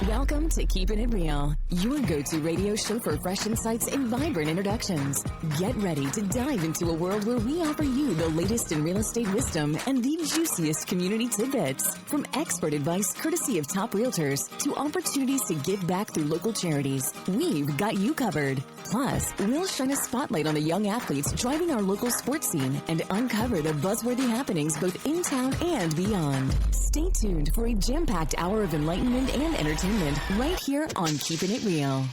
Welcome to Keepin' It Real, your go-to radio show for fresh insights and vibrant introductions. Get ready to dive into a world where we offer you the latest in real estate wisdom and the juiciest community tidbits. From expert advice courtesy of top realtors to opportunities to give back through local charities, we've got you covered. Plus, we'll shine a spotlight on the young athletes driving our local sports scene and uncover the buzzworthy happenings both in town and beyond. Stay tuned for a jam-packed hour of enlightenment and entertainment right here on Keepin' It Real.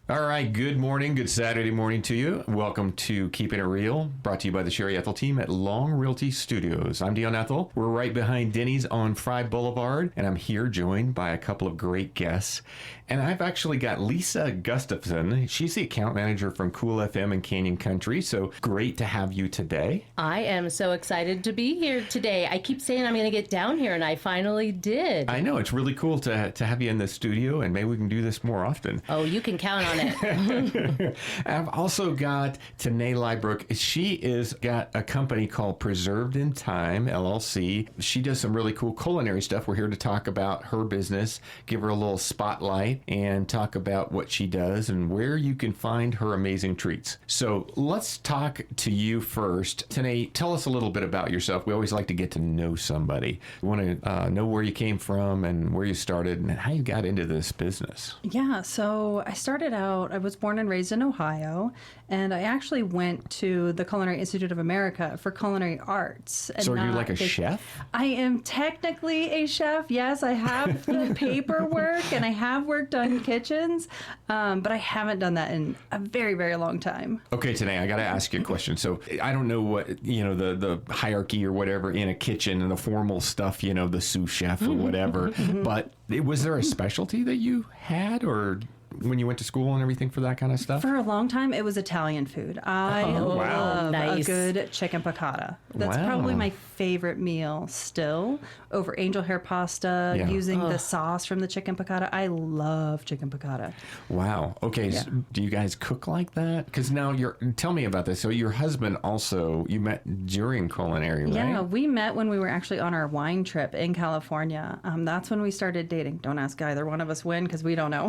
All right, good morning, good Saturday morning to you. Welcome to Keepin' It Real, brought to you by the Sherry Ethell Team at Long Realty Studios. I'm Dion Ethell. We're right behind Denny's on Fry Boulevard, and I'm here joined by a couple of great guests. And I've actually got Lisa Gustafson. She's the account manager from Cool FM and Canyon Country, so great to have you today. I am so excited to be here today. I keep saying I'm going to get down here, and I finally did. I know, it's really cool to have you in the studio, and maybe we can do this more often. Oh, you can count on it. I've also got Tané Lybrook. She is got a company called Preserved in Thyme, LLC. She does some really cool culinary stuff. We're here to talk about her business, give her a little spotlight, and talk about what she does and where you can find her amazing treats. So let's talk to you first. Tané, tell us a little bit about yourself. We always like to get to know somebody. We want to know where you came from and where you started and how you got into this business. Yeah, so I started out, I was born and raised in Ohio, and I actually went to the Culinary Institute of America for culinary arts. And so are you like a chef? I am technically a chef. Yes, I have the paperwork and I have worked on kitchens, but I haven't done that in a very, very long time. Okay, Tané, I got to ask you a question. So I don't know what, the hierarchy or whatever in a kitchen and the formal stuff, the sous chef or whatever, but was there a specialty that you had or when you went to school and everything for that kind of stuff? For a long time, it was Italian food. I love nice. a good chicken piccata. That's probably my favorite meal still, over angel hair pasta, using the sauce from the chicken piccata. I love chicken piccata. Wow. Okay. Yeah. So do you guys cook like that? Because now tell me about this. So your husband also, you met during culinary, right? Yeah, we met when we were actually on our wine trip in California. That's when we started dating. Don't ask either one of us when, because we don't know.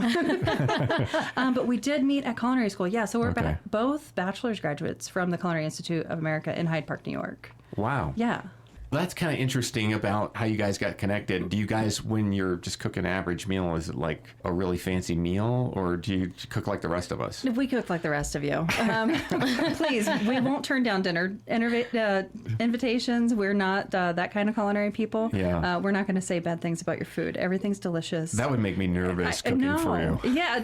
But we did meet at culinary school. Yeah, so we're both bachelor's graduates from the Culinary Institute of America in Hyde Park, New York. Wow. Yeah. That's kind of interesting about how you guys got connected. Do you guys, when you're just cooking an average meal, is it like a really fancy meal, or do you cook like the rest of us? We cook like the rest of you. Please, we won't turn down dinner invitations. We're not that kind of culinary people. Yeah. We're not going to say bad things about your food. Everything's delicious. That would make me nervous cooking for you. Yeah,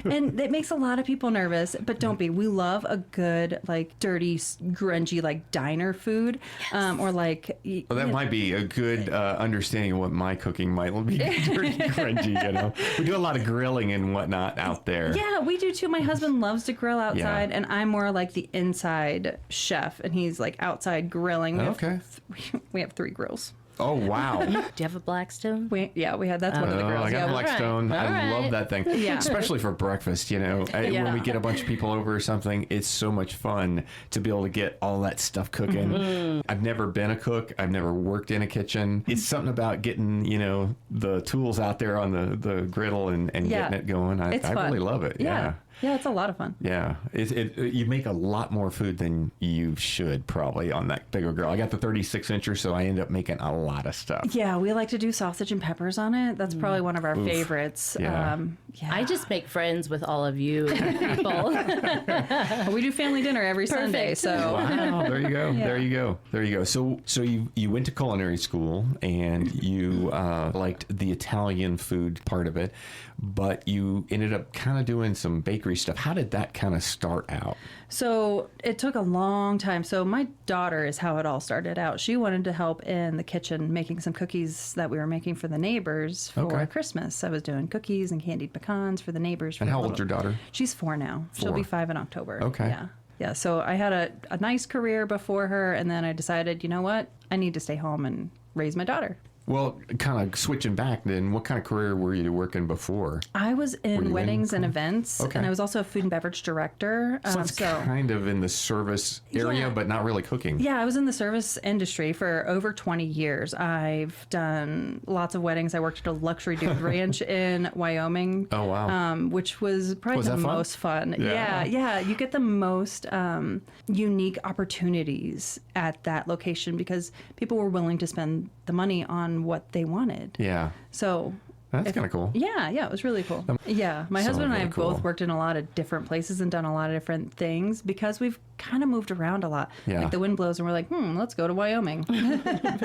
and it makes a lot of people nervous, but don't be. We love a good, like, dirty, grungy, like, diner food, or like... Well, that might be a good understanding of what my cooking might be dirty, grungy, We do a lot of grilling and whatnot out there. Yeah, we do too. My husband loves to grill outside, and I'm more like the inside chef, and he's like outside grilling. We have 3 grills. Oh, wow. Do you have a Blackstone? We had that's one of the grills. I got Blackstone. All I right. love that thing. Yeah. Especially for breakfast, When we get a bunch of people over or something, it's so much fun to be able to get all that stuff cooking. Mm-hmm. I've never been a cook. I've never worked in a kitchen. It's something about getting, the tools out there on the griddle and getting it going. I really love it. Yeah. Yeah, it's a lot of fun. Yeah. You make a lot more food than you should probably on that bigger grill. I got the 36-incher, so I end up making a lot of stuff. Yeah, we like to do sausage and peppers on it. That's probably one of our favorites. Yeah. I just make friends with all of you people. We do family dinner every Sunday. So wow, there you go. Yeah. There you go. So you went to culinary school and you liked the Italian food part of it, but you ended up kind of doing some bakery stuff. How did that kind of start out? So it took a long time. So my daughter is how it all started out. She wanted to help in the kitchen making some cookies that we were making for the neighbors for Christmas. I was doing cookies and candied pecans for the neighbors. And how old's your daughter? She's 4 now. 4. She'll be 5 in October. Okay. Yeah. Yeah. So I had a nice career before her, and then I decided, you know what? I need to stay home and raise my daughter. Well, kind of switching back then, what kind of career were you working before? I was in weddings and events, Okay. and I was also a food and beverage director. So it's kind of in the service area, Yeah. but not really cooking. Yeah, I was in the service industry for over 20 years. I've done lots of weddings. I worked at a luxury dude ranch in Wyoming. Oh, wow. Which was probably Was the that fun? most fun. Yeah. Yeah. You get the most unique opportunities at that location because people were willing to spend the money on what they wanted. Yeah. So That's kind of cool. yeah, it was really cool. Yeah, my husband and I really have cool. both worked in a lot of different places and done a lot of different things because we've kind of moved around a lot. Yeah. Like the wind blows and we're like, let's go to Wyoming.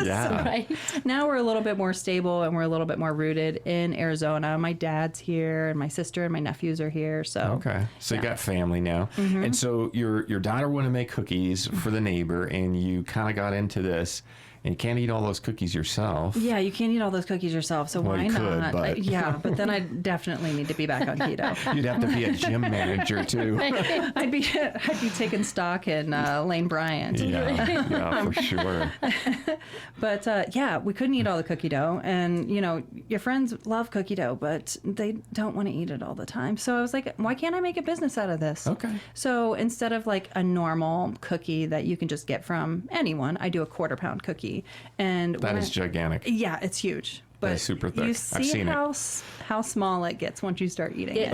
Yeah. Right. Now we're a little bit more stable and we're a little bit more rooted in Arizona. My dad's here and my sister and my nephews are here. So Okay. So you got family now. Mm-hmm. And so your daughter wanted to make cookies for the neighbor, and you kind of got into this, and you can't eat all those cookies yourself. yeah, you can't eat all those cookies yourself. So Well, why you could, not? but- Yeah, but then I definitely need to be back on keto. You'd have to be a gym manager, too. I'd be taking stock in Lane Bryant. Yeah, for sure. But yeah, we couldn't eat all the cookie dough. And, your friends love cookie dough, but they don't want to eat it all the time. So I was like, why can't I make a business out of this? Okay. So instead of like a normal cookie that you can just get from anyone, I do a 1/4 pound cookie. And That is gigantic. Yeah, it's huge. But is super thick. you I've see seen it. how small it gets once you start eating it.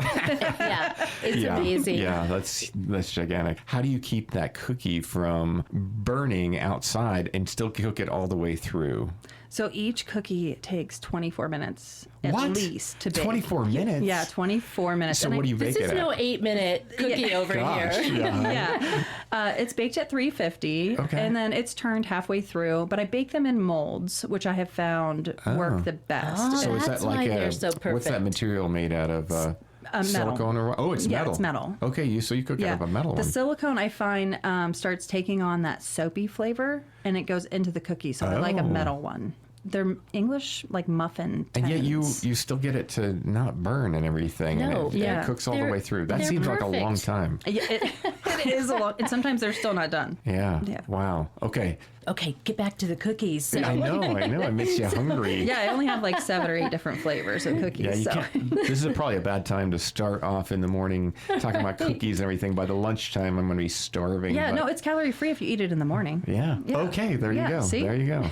Yeah, it's amazing. Yeah, that's gigantic. How do you keep that cookie from burning outside and still cook it all the way through? So each cookie takes 24 minutes at What? least to bake. 24 minutes? Yeah, 24 minutes. So And what do you bake This it is no at? 8-minute cookie over Gosh, here. yeah. Yeah. It's baked at 350, Okay. and then it's turned halfway through. But I bake them in molds, which I have found work the best. Oh, So is that That's like why they're so what's that perfect. material made out of? metal. Silicone or what? Oh, it's Yeah, metal. it's metal. Okay, so you cook out of a metal the one. silicone I find starts taking on that soapy flavor, and it goes into the cookie. So I like a Oh. metal one. They're English like muffin And yet tins. you still get it to not burn and everything. No. and it Yeah. cooks all the They're- way through. That they're seems like a long perfect. time. Yeah, it is a lot. And sometimes they're still not done. Yeah. Yeah. Wow. Okay. Okay, get back to the cookies. So, I know. It makes you hungry. Yeah, I only have like 7 or 8 different flavors of cookies. Yeah, you so. can't. This is probably a bad time to start off in the morning talking about cookies and everything. By the lunchtime, I'm going to be starving. Yeah, but- no, it's calorie free if you eat it in the morning. Yeah. Yeah. Okay. There you Yeah, go. see? There you go.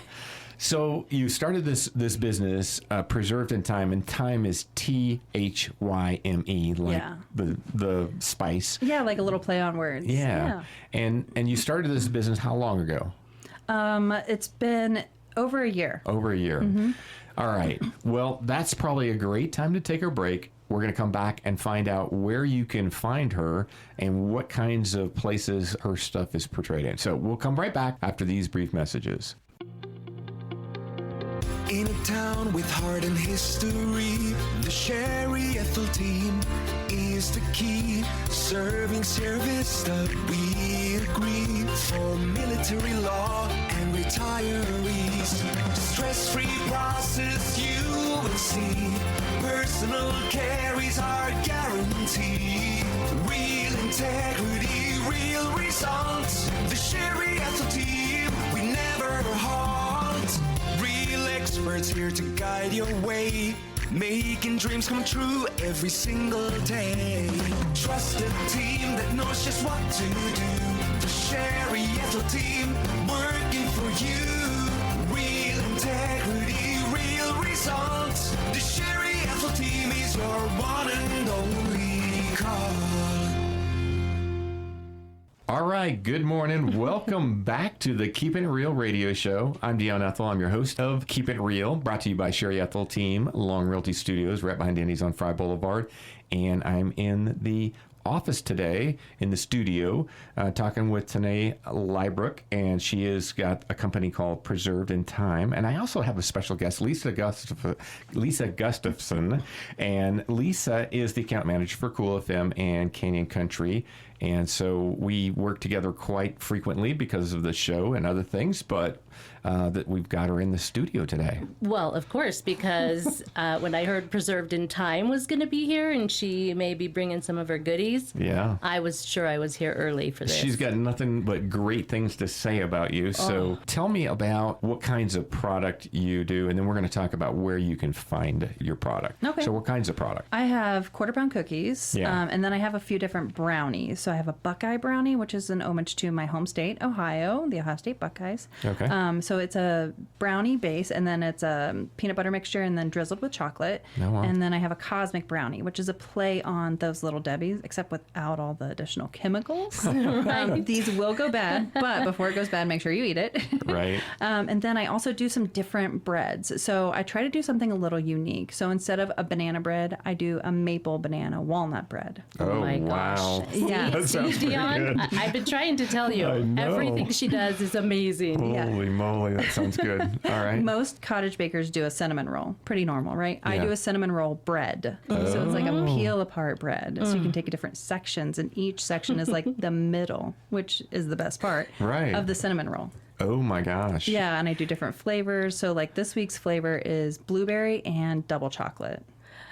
So you started this business, Preserved in Thyme, and Thyme is Thyme, like Yeah. the spice. Yeah, like a little play on words. Yeah. And you started this business how long ago? It's been over a year. Over a year. All right. Well, that's probably a great time to take a break. We're going to come back and find out where you can find her and what kinds of places her stuff is portrayed in. So we'll come right back after these brief messages. In a town with heart and history, the Sherry Ethell Team is the key. Serving service that we agree for military law and retirees. Stress-free process you will see. Personal care is our guarantee. Real integrity, real results. The Sherry Ethell Team, we never halt. Real experts here to guide your way, making dreams come true every single day. Trusted team that knows just what to do. The Sherry Ethell Team, working for you. Real integrity, real results. The Sherry Ethell Team is your one and only call. All right, good morning. Welcome back to the Keepin' It Real radio show. I'm Dion Ethell. I'm your host of Keep It Real, brought to you by Sherry Ethell Team, Long Realty Studios, right behind Denny's on Fry Boulevard. And I'm in the office today, in the studio, talking with Tané Lybrook, and she has got a company called Preserved in Thyme. And I also have a special guest, Lisa Gustafson. And Lisa is the account manager for Cool FM and Canyon Country. And so we work together quite frequently because of the show and other things, but that we've got her in the studio today. Well, of course, because when I heard Preserved in Thyme was going to be here and she may be bringing some of her goodies, Yeah. I was sure I was here early for this. She's got nothing but great things to say about you. So tell me about what kinds of product you do, and then we're going to talk about where you can find your product. Okay. So what kinds of product? I have quarter pound cookies, Yeah. and then I have a few different brownies. So I have a Buckeye brownie, which is an homage to my home state, Ohio, the Ohio State Buckeyes. Okay. So it's a brownie base, and then it's a peanut butter mixture, and then drizzled with chocolate. Oh, wow. And then I have a cosmic brownie, which is a play on those Little Debbies, except without all the additional chemicals. These will go bad, but before it goes bad, make sure you eat it. Right. And then I also do some different breads. So I try to do something a little unique. So instead of a banana bread, I do a maple banana walnut bread. Oh, my wow. gosh. Yeah. That See, sounds pretty Dion, good. I've been trying to tell you, I know. everything she does is amazing. Yeah. Holy moly, that sounds good. All right. Most cottage bakers do a cinnamon roll. Pretty normal, right? I Yeah. do a cinnamon roll bread. So it's like a peel apart bread. So you can take different sections, and each section is like the middle, which is the best part Right. of the cinnamon roll. Oh my gosh. Yeah, and I do different flavors. So like this week's flavor is blueberry and double chocolate.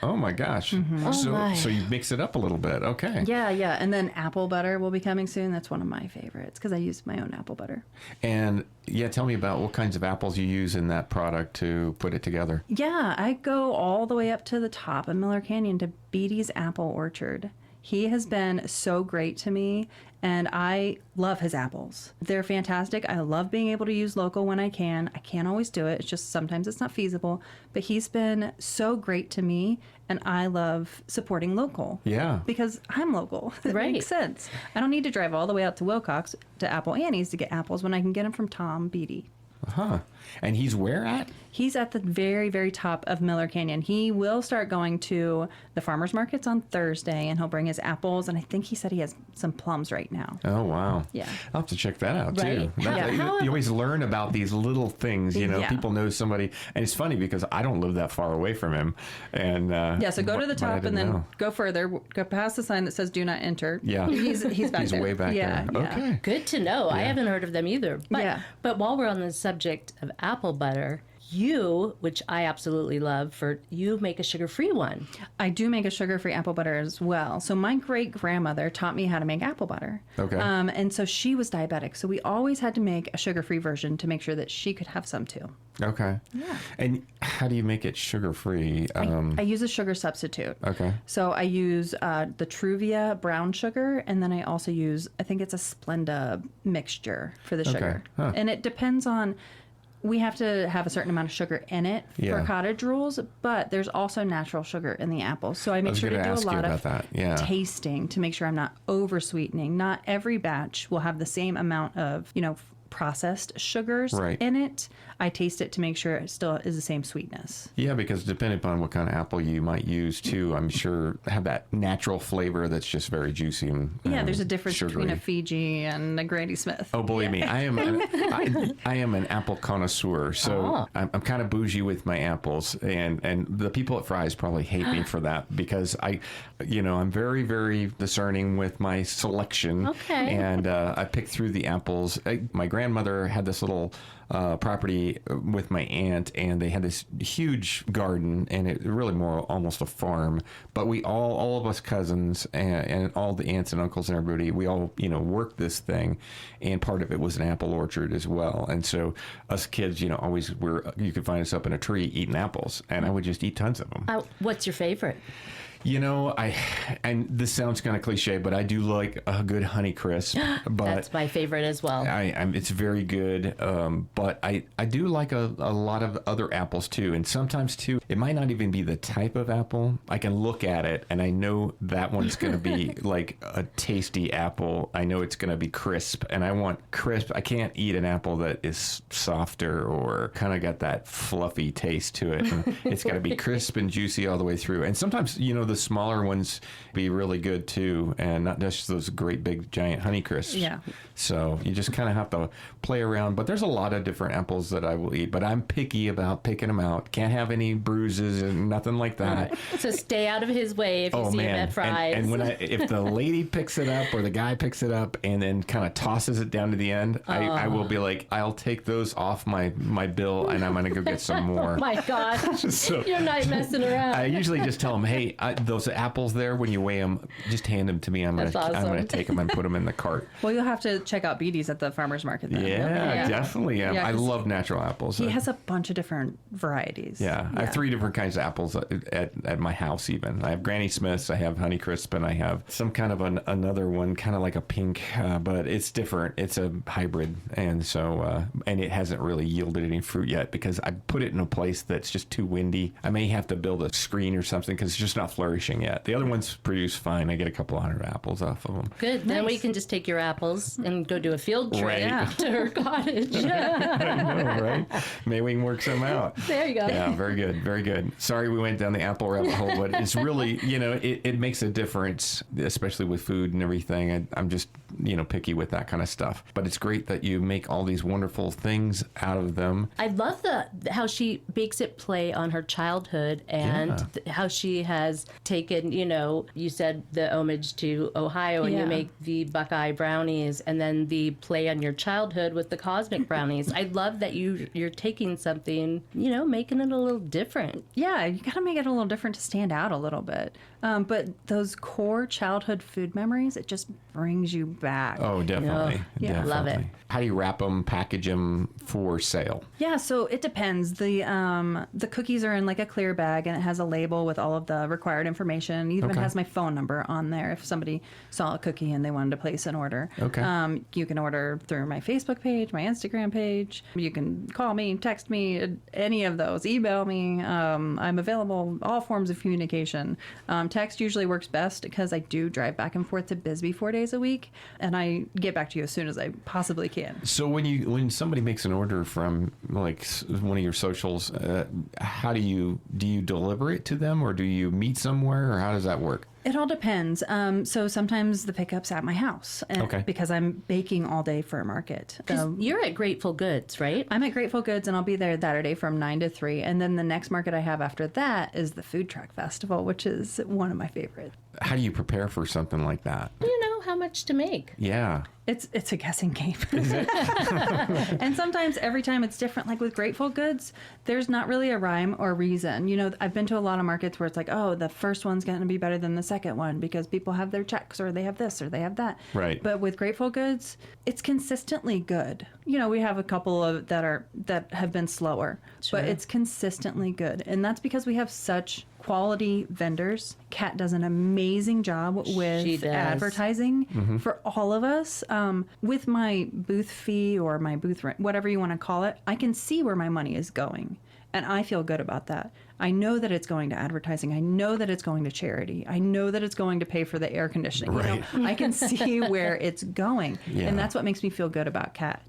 Oh my gosh. So you mix it up a little bit. Okay. Yeah, yeah. And then apple butter will be coming soon. That's one of my favorites because I use my own apple butter. And yeah, tell me about what kinds of apples you use in that product to put it together. Yeah, I go all the way up to the top of Miller Canyon to Beatty's Apple Orchard. He has been so great to me, and I love his apples. They're fantastic. I love being able to use local when I can. I can't always do it. It's just sometimes it's not feasible. But he's been so great to me, and I love supporting local. Yeah. Because I'm local. It Right. makes sense. I don't need to drive all the way out to Wilcox to Apple Annie's to get apples when I can get them from Tom Beatty. Huh. And he's where at? He's at the very, very top of Miller Canyon. He will start going to the farmers markets on Thursday, and he'll bring his apples. And I think he said he has some plums right now. Oh, wow. Yeah. I'll have to check that out, too. Right. That- How- you always learn about these little things, you know, Yeah. people know somebody. And it's funny because I don't live that far away from him. And Yeah, so go to the but I top and didn't then know. go further. Go past the sign that says "Do not enter." Yeah. he's back He's there. way back yeah, there. yeah. Okay. Good to know. I haven't heard of them either. But, Yeah. but while we're on the subject of apple butter, you, which I absolutely love, you make a sugar-free one. I do make a sugar-free apple butter as well. So my great-grandmother taught me how to make apple butter. Okay. And so she was diabetic. So we always had to make a sugar-free version to make sure that she could have some too. Okay. Yeah. And how do you make it sugar-free? I use a sugar substitute. Okay. So I use the Truvia brown sugar, and then I also use, I think it's a Splenda mixture for the sugar. Huh. And it depends on, we have to have a certain amount of sugar in it Yeah. for cottage rules, but there's also natural sugar in the apples. So I make was sure to gonna do a ask you lot about of that. Yeah. tasting to make sure I'm not over sweetening. Not every batch will have the same amount of, processed sugars Right. in it. I taste it to make sure it still is the same sweetness. Yeah, because depending upon what kind of apple you might use too, I'm sure have that natural flavor that's just very juicy and Yeah, there's a difference sugary. between a Fiji and a Granny Smith. Oh, believe me, I am I am an apple connoisseur, so I'm kind of bougie with my apples, and the people at Fry's probably hate me for that because I'm very, very discerning with my selection. Okay. And I pick through the apples. My grandmother had this little property with my aunt, and they had this huge garden, and it really more almost a farm. But we all of us cousins and all the aunts and uncles and everybody, we all worked this thing, and part of it was an apple orchard as well. And so us kids, always you could find us up in a tree eating apples, and I would just eat tons of them. What's your favorite? And this sounds kind of cliche, but I do like a good Honey Crisp. But That's my favorite as well. it's very good. But I do like a lot of other apples too. And sometimes too, it might not even be the type of apple. I can look at it and I know that one's going to be like a tasty apple. I know it's going to be crisp, and I want crisp. I can't eat an apple that is softer or kind of got that fluffy taste to it. And it's got to be crisp and juicy all the way through. And sometimes, the smaller ones be really good too, and not just those great big giant Honeycrisps. Yeah. So you just kind of have to play around. But there's a lot of different apples that I will eat, but I'm picky about picking them out. Can't have any bruises and nothing like that. So stay out of his way if you see him at Fry's. And when if the lady picks it up or the guy picks it up and then kind of tosses it down to the end, I will be like, I'll take those off my bill and I'm going to go get some more. Oh my gosh. So, you're not messing around. I usually just tell them, hey, those apples there, when you weigh them, just hand them to me. I'm going to take them and put them in the cart. Well, you'll have to check out Beatty's at the farmer's market then. Yeah, definitely. Yeah, I love natural apples. He has a bunch of different varieties. Yeah, I have 3 different kinds of apples at my house even. I have Granny Smith's, I have Honeycrisp, and I have some kind of another one, kind of like a pink, but it's different. It's a hybrid, and so and it hasn't really yielded any fruit yet because I put it in a place that's just too windy. I may have to build a screen or something because it's just not flourishing yet. The other ones produce fine. I get a couple of hundred apples off of them. Good. Then we can just take your apples and go do a field trip Right. to her cottage. I know, right? Maybe we can work some out. There you go. Yeah, very good, very good. Sorry we went down the apple rabbit hole, but it's really, it makes a difference, especially with food and everything. I'm just, picky with that kind of stuff. But it's great that you make all these wonderful things out of them. I love how she makes it play on her childhood and how she has taken, you said the homage to Ohio and you make the Buckeye brownies and then the play on your childhood with the Cosmic brownies. I love that you're taking something, making it a little different. Yeah, you got to make it a little different to stand out a little bit. But those core childhood food memories, it just brings you back. Oh, definitely. Yeah, Definitely. love it. How do you wrap them, package them for sale? Yeah, so it depends. The cookies are in like a clear bag and it has a label with all of the required information. It even has my phone number on there if somebody saw a cookie and they wanted to place an order. Okay. You can order through my Facebook page, my Instagram page. You can call me, text me, any of those. Email me. I'm available, all forms of communication. Text usually works best because I do drive back and forth to Bisbee 4 days a week, and I get back to you as soon as I possibly can. So when somebody makes an order from like one of your socials, how do you deliver it to them, or do you meet somewhere, or how does that work? It all depends. So sometimes the pickup's at my house because I'm baking all day for a market. So You're at Grateful Goods, right? I'm at Grateful Goods, and I'll be there Saturday from 9 to 3. And then the next market I have after that is the Food Truck Festival, which is one of my favorites. How do you prepare for something like that? You know how much to make. Yeah. It's a guessing game. And sometimes every time it's different. Like with Grateful Goods, there's not really a rhyme or reason. I've been to a lot of markets where it's like, oh, the first one's going to be better than the second one because people have their checks or they have this or they have that. Right. But with Grateful Goods, it's consistently good. We have a couple of that have been slower, but it's consistently good. And that's because we have such quality vendors. Kat does an amazing job with advertising for all of us. With my booth fee or my booth rent, whatever you want to call it, I can see where my money is going. And I feel good about that. I know that it's going to advertising. I know that it's going to charity. I know that it's going to pay for the air conditioning. Right. I can see where it's going. Yeah. And that's what makes me feel good about Kat.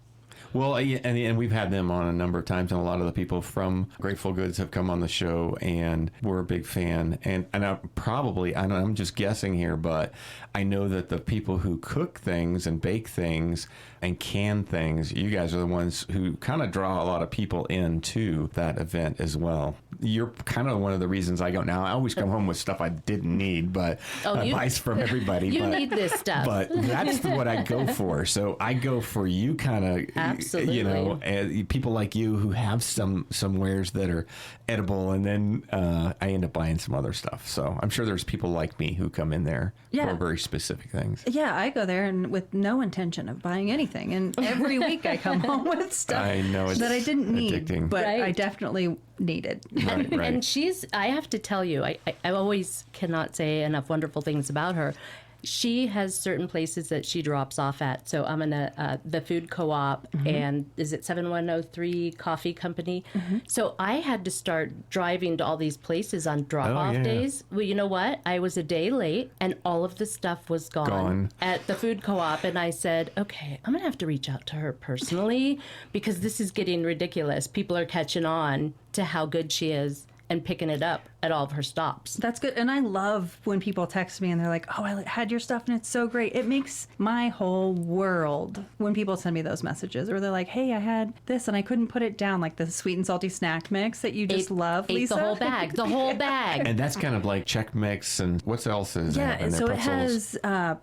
Well, and we've had them on a number of times, and a lot of the people from Grateful Goods have come on the show, and we're a big fan. And I'm just guessing here, but I know that the people who cook things and bake things and can things, you guys are the ones who kind of draw a lot of people into that event as well. You're kind of one of the reasons I go. Now, I always come home with stuff I didn't need, but advice from everybody. You need this stuff. But that's what I go for. So I go for you kind of, absolutely, people like you who have some wares that are edible, and then I end up buying some other stuff. So I'm sure there's people like me who come in there for very specific things. Yeah, I go there and with no intention of buying anything, and every week I come home with stuff that I didn't need, addicting. but I definitely needed. Right. And I have to tell you, I always cannot say enough wonderful things about her. She has certain places that she drops off at. So I'm in the food co-op, and is it 7103 Coffee Company? So I had to start driving to all these places on drop-off days. Well, you know what? I was a day late, and all of the stuff was gone at the food co-op. And I said, okay, I'm going to have to reach out to her personally because this is getting ridiculous. People are catching on to how good she is. and picking it up at all of her stops. That's good. And I love when people text me and they're like, oh, I had your stuff and it's so great. It makes my whole world when people send me those messages, or they're like, hey, I had this and I couldn't put it down, like the sweet and salty snack mix that you just love, ate Lisa. the whole bag. The whole bag. And that's kind of like Chex Mix and what else is in there? So Pretzels? it has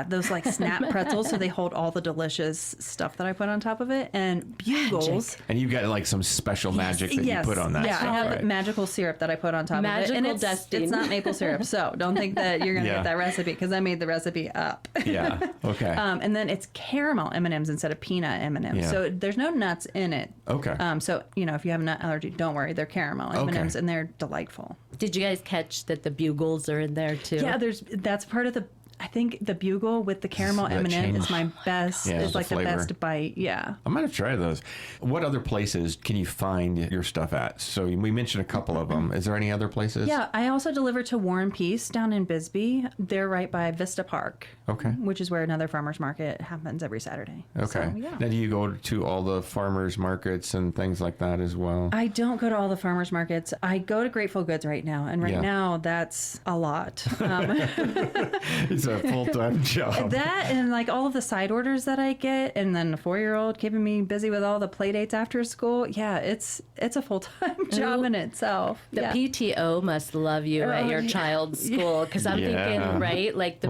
those like snap pretzels, so they hold all the delicious stuff that I put on top of it, and bugles. And you've got like some special magic that you put on that Yeah, stuff, I have right? magical syrup that I put on top Magical of it. And dusting. it's not maple syrup, so don't think that you're going to get that recipe, because I made the recipe up. Yeah, okay. And then it's caramel M&Ms instead of peanut M&Ms. Yeah. So there's no nuts in it. Okay. So, if you have a nut allergy, don't worry. They're caramel M&Ms, and they're delightful. Did you guys catch that the bugles are in there too? Yeah, that's part of the... I think the bugle with the caramel That M&M change. is my best. Yeah, It's the like the flavor. best bite. Yeah. I'm going to try those. What other places can you find your stuff at? So we mentioned a couple of them. Is there any other places? Yeah, I also deliver to War and Peace down in Bisbee. They're right by Vista Park. Okay. Which is where another farmer's market happens every Saturday. Okay. So, yeah. Now, do you go to all the farmers markets and things like that as well? I don't go to all the farmers markets. I go to Grateful Goods right now, and right now that's a lot. It's a full-time job. That and like all of the side orders that I get, and then a 4-year-old keeping me busy with all the play dates after school. Yeah, it's a full-time job in itself. The PTO must love you at your child's school, because I'm thinking, right, like the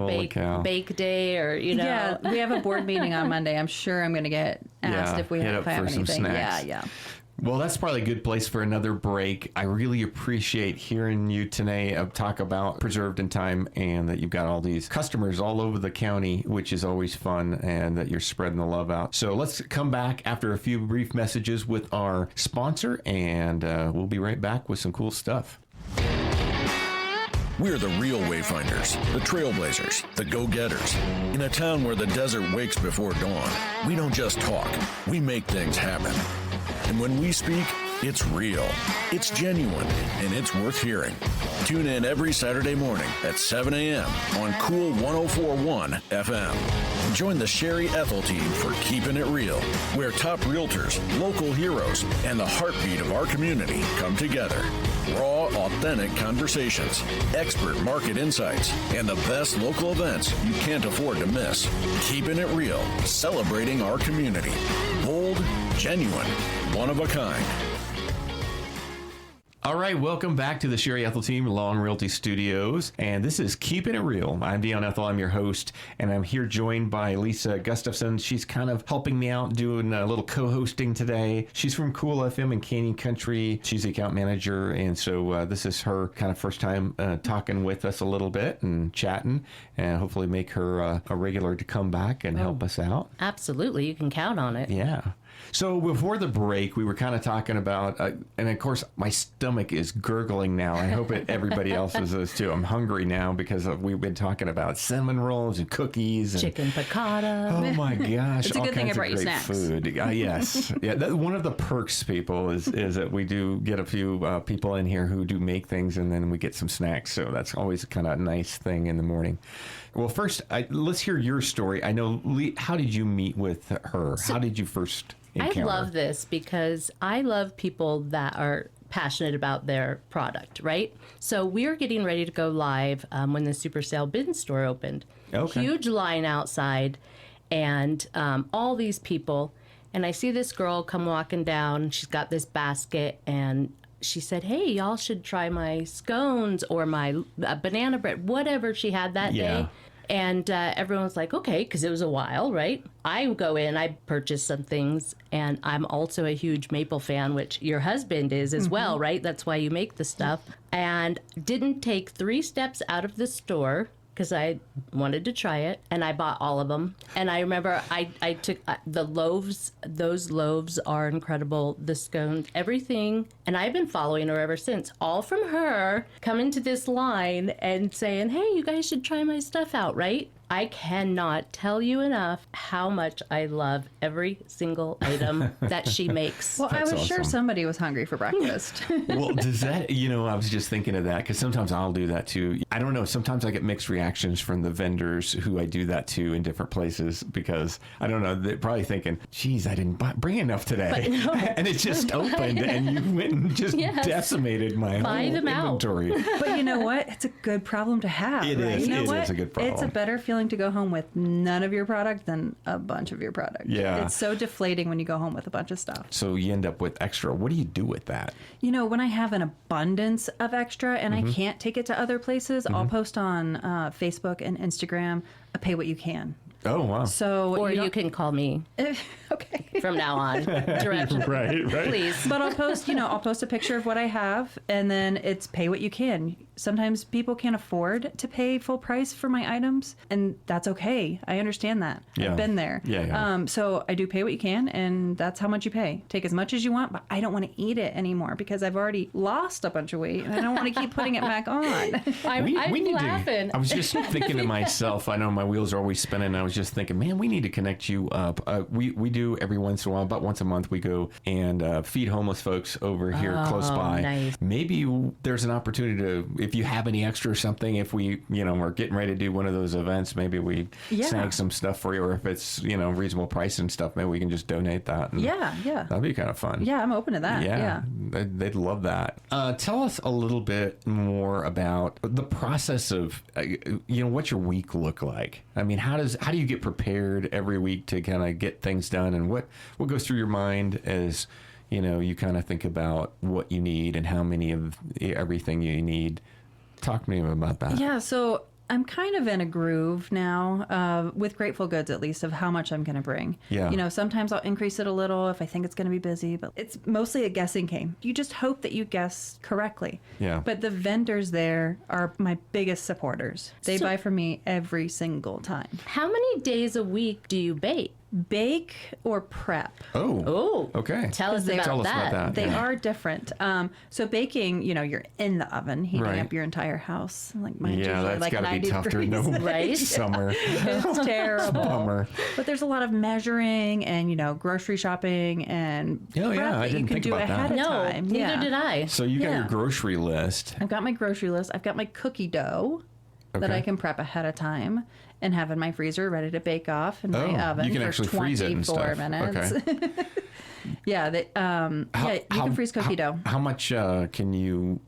bake day, or Yeah, we have a board meeting on Monday. I'm sure I'm going to get asked if we hit have, up if I have for some anything. snacks. Yeah. Well, that's probably a good place for another break. I really appreciate hearing you today talk about Preserved in Thyme, and that you've got all these customers all over the county, which is always fun, and that you're spreading the love out. So let's come back after a few brief messages with our sponsor, and we'll be right back with some cool stuff. We're the real wayfinders, the trailblazers, the go-getters. In a town where the desert wakes before dawn, we don't just talk, we make things happen. And when we speak, it's real, it's genuine, and it's worth hearing. Tune in every Saturday morning at 7 a.m. on Cool 104.1 FM. Join the Sherry Ethell Team for Keepin' It Real, where top realtors, local heroes, and the heartbeat of our community come together. Raw, authentic conversations, expert market insights, and the best local events you can't afford to miss. Keepin' It Real, celebrating our community. Bold, genuine, one of a kind. All right, welcome back to the Sherry Ethell Team, Long Realty Studios, and this is Keepin' It Real. I'm Dion Ethell, I'm your host, and I'm here joined by Lisa Gustafson. She's kind of helping me out, doing a little co-hosting today. She's from Cool FM in Canyon Country. She's the account manager, and so this is her kind of first time talking with us a little bit and chatting, and hopefully make her a regular to come back and help us out. Absolutely, you can count on it. Yeah. So before the break, we were kind of talking about, and of course, my stomach is gurgling now. I hope everybody else's is too. I'm hungry now because we've been talking about cinnamon rolls and cookies. And, Chicken piccata. oh my gosh. It's a all good thing I kinds brought of you great snacks. food. Yes. Yeah. One of the perks, people, is that we do get a few people in here who do make things, and then we get some snacks. So that's always kind of a nice thing in the morning. Well, first, let's hear your story. I know, Lee, how did you meet with her? How did you first encounter? I love this because I love people that are passionate about their product, right? So we are getting ready to go live when the Super Sale Bin Store opened. Okay. Huge line outside, and all these people. And I see this girl come walking down. She's got this basket, and she said, hey, y'all should try my scones or my banana bread, whatever she had that day. And everyone was like, okay, because it was a while, right? I go in, I purchase some things, and I'm also a huge maple fan, which your husband is as well, right? That's why you make the stuff. And didn't take 3 steps out of the store because I wanted to try it, and I bought all of them. And I remember I took the loaves. Those loaves are incredible. The scones, everything. And I've been following her ever since. All from her coming to this line and saying, hey, you guys should try my stuff out, right? I cannot tell you enough how much I love every single item that she makes. Well, That's I was sure awesome. somebody was hungry for breakfast. Well, does that, I was just thinking of that because sometimes I'll do that too. I don't know. Sometimes I get mixed reactions from the vendors who I do that to in different places because I don't know. They're probably thinking, geez, I didn't bring enough today. No. And it just opened and you went and just Yes. decimated my Buy whole them out. inventory. But you know what? It's a good problem to have. It right? is. You know It what? is a good problem. It's a better feeling to go home with none of your product than a bunch of your product. Yeah. It's so deflating when you go home with a bunch of stuff. So you end up with extra. What do you do with that? You know, when I have an abundance of extra and I can't take it to other places, I'll post on Facebook and Instagram a pay what you can. Oh, wow. So Or you don't- can call me okay. from now on. Direction. Right. Please. But I'll post a picture of what I have, and then it's pay what you can. Sometimes people can't afford to pay full price for my items, and that's okay. I understand that. Yeah. I've been there. Yeah. So I do pay what you can, and that's how much you pay. Take as much as you want, but I don't want to eat it anymore because I've already lost a bunch of weight, and I don't want to keep putting it back on. I'm need laughing. I was just thinking to myself, I know my wheels are always spinning. And I was just thinking, man, we need to connect you up. We do every once in a while, about once a month, we go and feed homeless folks over here close by. Nice. Maybe there's an opportunity to, if you have any extra or something, if we, are getting ready to do one of those events, maybe we snag some stuff for you, or if it's, reasonable price and stuff, maybe we can just donate that. And Yeah. that'd be kind of fun. Yeah, I'm open to that. Yeah. They'd love that. Tell us a little bit more about the process of, what's your week look like? I mean, how do you get prepared every week to kind of get things done, and what goes through your mind as, you kind of think about what you need and how many of everything you need? Talk to me about that. Yeah, so I'm kind of in a groove now, with Grateful Goods at least, of how much I'm going to bring. Yeah. Sometimes I'll increase it a little if I think it's going to be busy, but it's mostly a guessing game. You just hope that you guess correctly. Yeah. But the vendors there are my biggest supporters. They buy from me every single time. How many days a week do you bake? Bake or prep. Oh, Okay. Tell us about Tell us that. about that. They Yeah. are different. So baking, you're in the oven heating Right. up your entire house. Like mine's Yeah, usually that's like got to be 90 tough degrees. during the Right? summer. It's terrible. Bummer. But there's a lot of measuring and, grocery shopping and Oh, yeah, prep I that you didn't can think do about ahead that. of No, time. neither Yeah. did I. So you got Yeah. your grocery list. I've got my grocery list. I've got my cookie dough that Okay. I can prep ahead of time and have in my freezer ready to bake off in Oh, my oven you can for actually freeze it and 24 stuff. minutes. Okay. Yeah, you can freeze cookie dough. How much can you?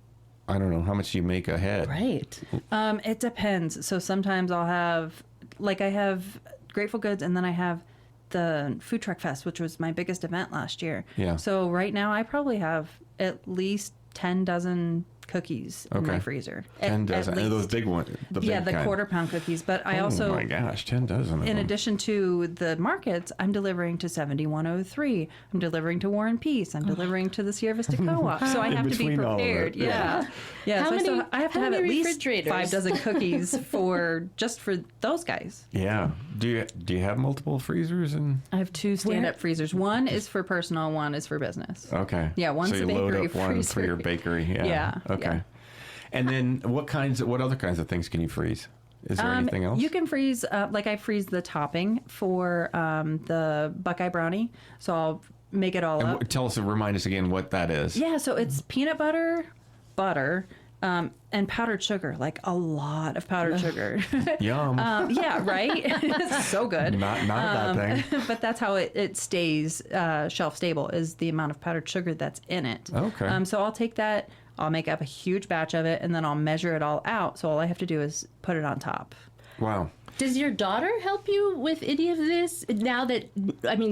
I don't know. How much do you make ahead? Right. It depends. So sometimes I'll have, I have Grateful Goods, and then I have the Food Truck Fest, which was my biggest event last year. Yeah. So right now I probably have at least 10 dozen cookies in my Okay. freezer. 10 At dozen. And those least. big ones. The Yeah, big the kind. quarter-pound cookies. But I Oh also, my gosh, 10 dozen. Of in them. addition to the markets, I'm delivering to 7103. I'm delivering to War and Peace. I'm delivering to the Sierra Vista Co-op. So I In have to be between all of it, prepared. yeah. Yeah. Yeah. How so many- I have to how have at many least refrigerators? 5 dozen cookies just for those guys. Yeah. Do you have multiple freezers and? I have 2 stand-up freezers. One is for personal, one is for business. Okay. Yeah, one's so you the load bakery up one for your freezer. bakery. Yeah. Yeah, Okay. yeah. And then what other kinds of things can you freeze? Is there anything else? You can freeze, I freeze the topping for the Buckeye Brownie. So I'll make it all up. Tell us, remind us again what that is. Yeah, so it's peanut butter, and powdered sugar, like a lot of powdered sugar. Yum. Yeah, right? It's so good. Not a bad thing. But that's how it stays shelf stable, is the amount of powdered sugar that's in it. Okay. So I'll take that, I'll make up a huge batch of it, and then I'll measure it all out. So all I have to do is put it on top. Wow. Does your daughter help you with any of this? Now that,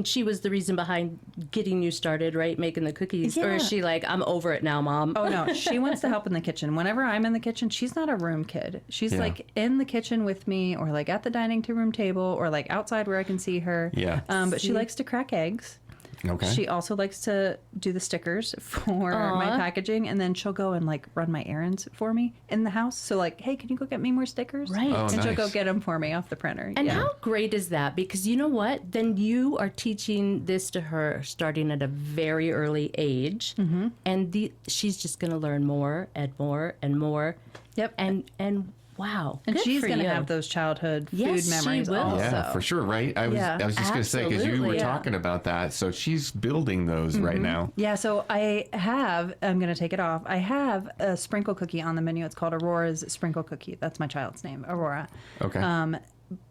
she was the reason behind getting you started, right? Making the cookies. Or is Yeah. she like, I'm over it now, Mom? Oh, no, she wants to help in the kitchen. Whenever I'm in the kitchen, she's not a room kid. She's Yeah. like in the kitchen with me, or like at the dining room table, or like outside where I can see her. Yeah. But she likes to crack eggs. Okay. She also likes to do the stickers for my packaging, and then she'll go and like run my errands for me in the house. So like, hey, can you go get me more stickers? Right. Oh, And she'll go nice. get them for me off the printer. And yeah. how great is that? Because you know what? Then you are teaching this to her starting at a very early age. Mm-hmm. And she's just going to learn more and more and more. Yep. And Wow. And good she's for going to you. have those childhood Yes, food she memories will. also. Yeah, for sure, right? I was just going to say, because you were Absolutely. talking about that. So she's building those right now. Yeah, so I'm going to take it off. I have a sprinkle cookie on the menu. It's called Aurora's Sprinkle Cookie. That's my child's name, Aurora. Okay.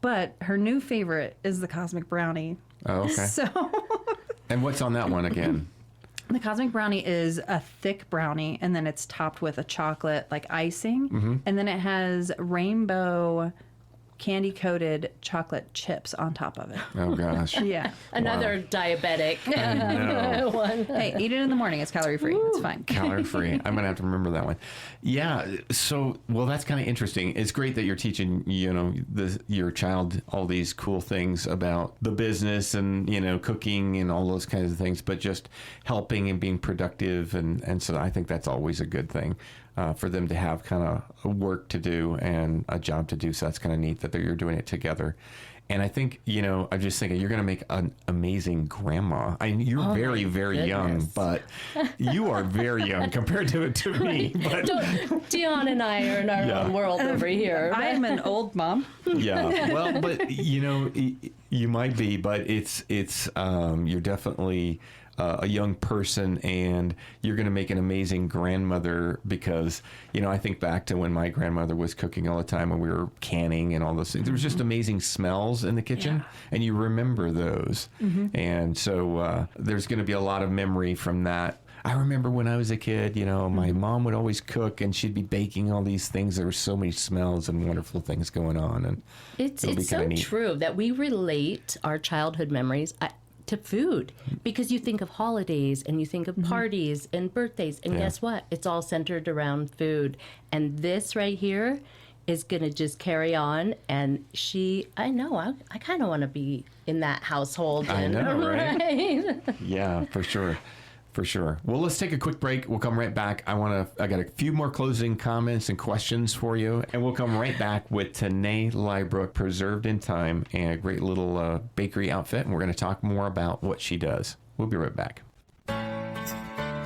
But her new favorite is the Cosmic Brownie. Oh, okay. So And what's on that one again? the Cosmic Brownie is a thick brownie, and then it's topped with a chocolate like icing, and then it has rainbow candy coated chocolate chips on top of it. Oh, gosh. Yeah. Another diabetic know. one. Hey, eat it in the morning. It's calorie free. It's fine. Calorie free. I'm going to have to remember that one. Yeah. So, well, that's kind of interesting. It's great that you're teaching, your child all these cool things about the business and, cooking and all those kinds of things, but just helping and being productive. And so I think that's always a good thing. For them to have kind of work to do and a job to do. So that's kind of neat that you're doing it together. And I think, I'm just thinking you're going to make an amazing grandma. You're very, very young, but you are very young compared to me. But, Dion and I are in our own world over here. I am an old mom. yeah. Well, but, you might be, but it's you're definitely a young person, and you're going to make an amazing grandmother because, I think back to when my grandmother was cooking all the time when we were canning and all those things. There was just amazing smells in the kitchen, and you remember those. And so there's going to be a lot of memory from that. I remember when I was a kid, my mom would always cook, and she'd be baking all these things. There were so many smells and wonderful things going on. And It's so true that we relate our childhood memories to food, because you think of holidays and you think of parties and birthdays, and guess what? It's all centered around food. And this right here is going to just carry on. And I kind of want to be in that household. I know, right? Right? Yeah, for sure. For sure. Well, let's take a quick break. We'll come right back. I got a few more closing comments and questions for you, and we'll come right back with Tané Lybrook, Preserved in Thyme, and a great little bakery outfit, and we're going to talk more about what she does. We'll be right back.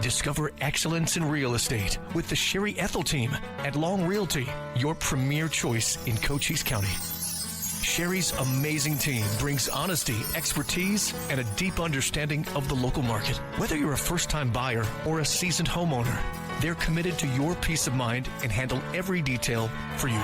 Discover excellence in real estate with the Sherry Ethell Team at Long Realty, your premier choice in Cochise County. Sherry's amazing team brings honesty, expertise, and a deep understanding of the local market. Whether you're a first-time buyer or a seasoned homeowner, they're committed to your peace of mind and handle every detail for you.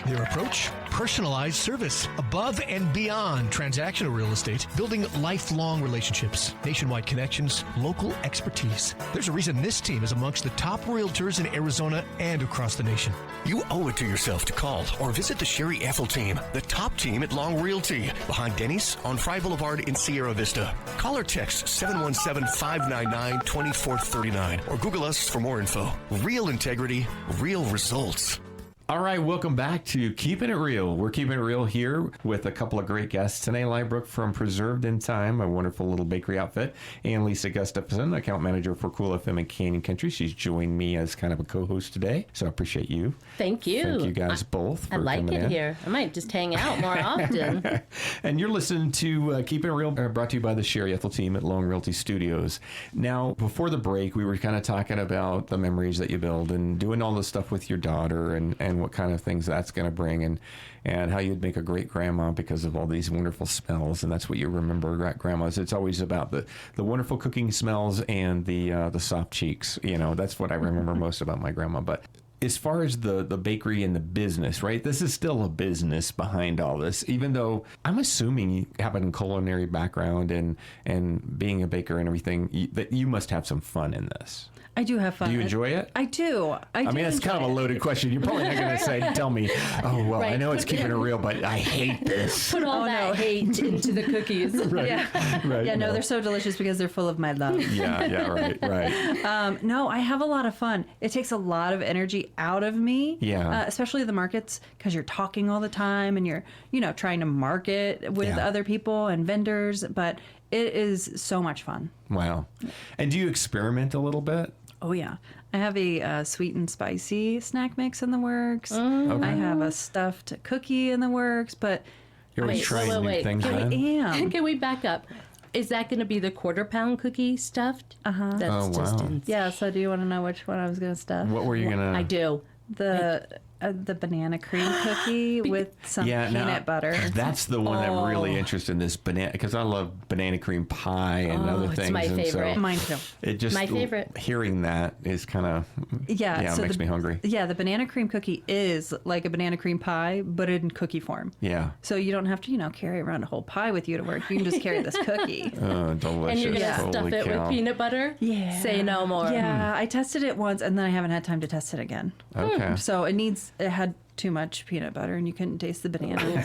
Their approach? Personalized service, above and beyond transactional real estate, building lifelong relationships, nationwide connections, local expertise. There's a reason this team is amongst the top realtors in Arizona and across the nation. You owe it to yourself to call or visit the Sherry Ethell Team, the top team at Long Realty, behind Denny's on Fry Boulevard in Sierra Vista. Call or text 717-599-2439 or Google us for more info. Real integrity, real results. All right, welcome back to Keeping It Real. We're keeping it real here with a couple of great guests. Tané Lybrook from Preserved in Thyme, a wonderful little bakery outfit, and Lisa Gustafson, account manager for Cool FM and Canyon Country. She's joined me as kind of a co-host today, so I appreciate you. Thank you. Thank you guys both for I like coming it in. here. I might just hang out more often. And you're listening to Keeping It Real, brought to you by the Sherry Ethell Team at Long Realty Studios. Now, before the break, we were kind of talking about the memories that you build and doing all this stuff with your daughter and what kind of things that's going to bring and how you'd make a great grandma because of all these wonderful smells. And that's what you remember grandmas. It's always about the wonderful cooking smells and the soft cheeks. That's what I remember most about my grandma. But as far as the bakery and the business, right? This is still a business behind all this, even though I'm assuming you have a culinary background and being a baker and everything, that you must have some fun in this. I do have fun. Do you enjoy it? I do. I mean, that's kind of a loaded question. You're probably not going to tell me, oh, well, Right. I know it's keeping it real, but I hate this. Put all that hate into the cookies. Right. Yeah, no, they're so delicious because they're full of my love. Yeah, right. No, I have a lot of fun. It takes a lot of energy out of me. Yeah. Especially the markets, because you're talking all the time and you're, trying to market with other people and vendors. But it is so much fun. Wow. And do you experiment a little bit? Oh, yeah. I have a sweet and spicy snack mix in the works. Okay. I have a stuffed cookie in the works, but You're always trying new things, I man. am. Can we back up? Is that going to be the 1/4 pound cookie stuffed? Uh-huh. That's Oh, just wow. insane. Yeah, so do you want to know which one I was going to stuff? What were you going to... I do. the banana cream cookie with some peanut butter. That's the one I'm really interested in, this banana, because I love banana cream pie and other things. It's my favorite. So Mine too. it just, My favorite. Hearing that is kind of, So makes me hungry. Yeah, the banana cream cookie is like a banana cream pie, but in cookie form. Yeah. So you don't have to, carry around a whole pie with you to work. You can just carry this cookie. Oh, delicious. And you're going to stuff Holy it cow. with peanut butter? Yeah. Say no more. Yeah, I tested it once, and then I haven't had time to test it again. Okay. So it had too much peanut butter, and you couldn't taste the banana.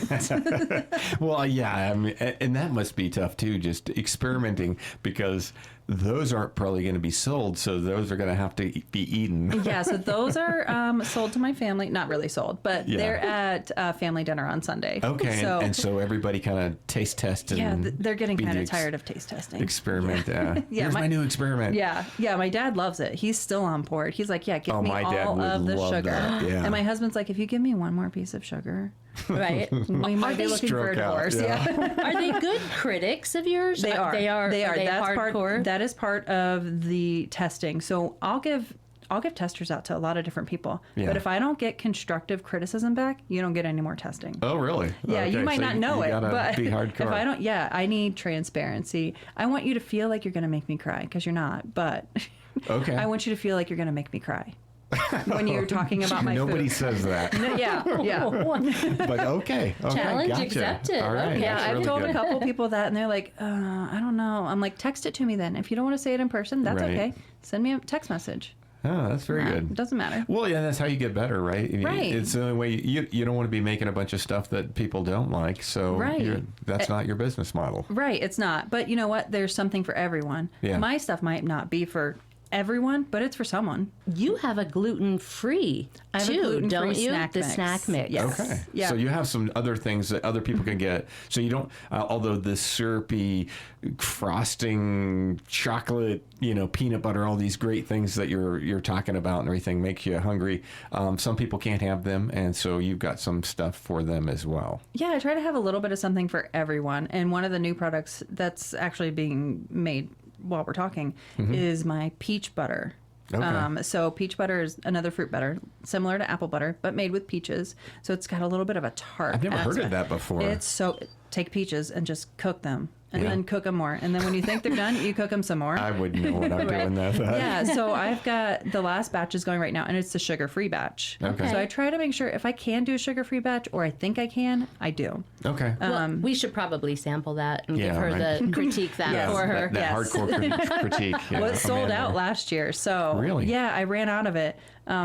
Well, yeah, I mean, and that must be tough too, just experimenting, because those aren't probably going to be sold, so those are going to have to be eaten. Yeah, so those are sold to my family. Not really sold, but they're at family dinner on Sunday. Okay, so, and so everybody kind of taste test and yeah, they're getting be kind the of tired of taste testing. Experiment. Yeah, Here's my new experiment. Yeah, my dad loves it. He's still on board. He's like, yeah, give me my dad all would of the love sugar. that, yeah. And my husband's like, if you give me one more piece of sugar, Right? we might be looking for a Stroke out, divorce. yeah. Are they good critics of yours? They are. They are. They are. Are they That's hardcore? that is part of the testing. So I'll give testers out to a lot of different people. Yeah. But if I don't get constructive criticism back, you don't get any more testing. Oh, really? Yeah, Okay, you might so not know you it, gotta but be hardcore. if I need transparency. I want you to feel like you're going to make me cry, because you're not, but Okay. I want you to feel like you're going to make me cry when you're talking about my Nobody food. says that. Yeah. But okay. Challenge gotcha. accepted. All right. Okay. Yeah, that's I've really told good. a couple people that, and they're like, I don't know. I'm like, text it to me then. If you don't want to say it in person, that's Right. okay. Send me a text message. Oh, that's very It good. doesn't matter. Well, yeah, that's how you get better, right? Right. It's the only way. You don't want to be making a bunch of stuff that people don't like, so Right. that's not your business model. Right, it's not. But you know what? There's something for everyone. Yeah. My stuff might not be for everyone, but it's for someone. You have a gluten-free I have a too, gluten-free don't you? snack The mix. snack mix. Yes. Okay. Yeah. So you have some other things that other people can get. So you don't, although the syrupy frosting, chocolate, peanut butter, all these great things that you're talking about and everything make you hungry. Some people can't have them, and so you've got some stuff for them as well. Yeah, I try to have a little bit of something for everyone. And one of the new products that's actually being made while we're talking is my peach butter. Okay. So peach butter is another fruit butter, similar to apple butter, but made with peaches. So it's got a little bit of a tart. I've never heard of aspect. that before. It's so, take peaches and just cook them, and Yeah. then cook them more. And then when you think they're done, you cook them some more. I wouldn't know what I'm doing that. Yeah, so I've got the last batch is going right now, and it's the sugar-free batch. Okay. So I try to make sure if I can do a sugar-free batch, or I think I can, I do. Okay. Well, we should probably sample that and give Yeah, her right. the critique that Yes. for her. That Yes. hardcore critique. Yeah, Well, it sold Amanda. out last year, so Really? yeah, I ran out of it.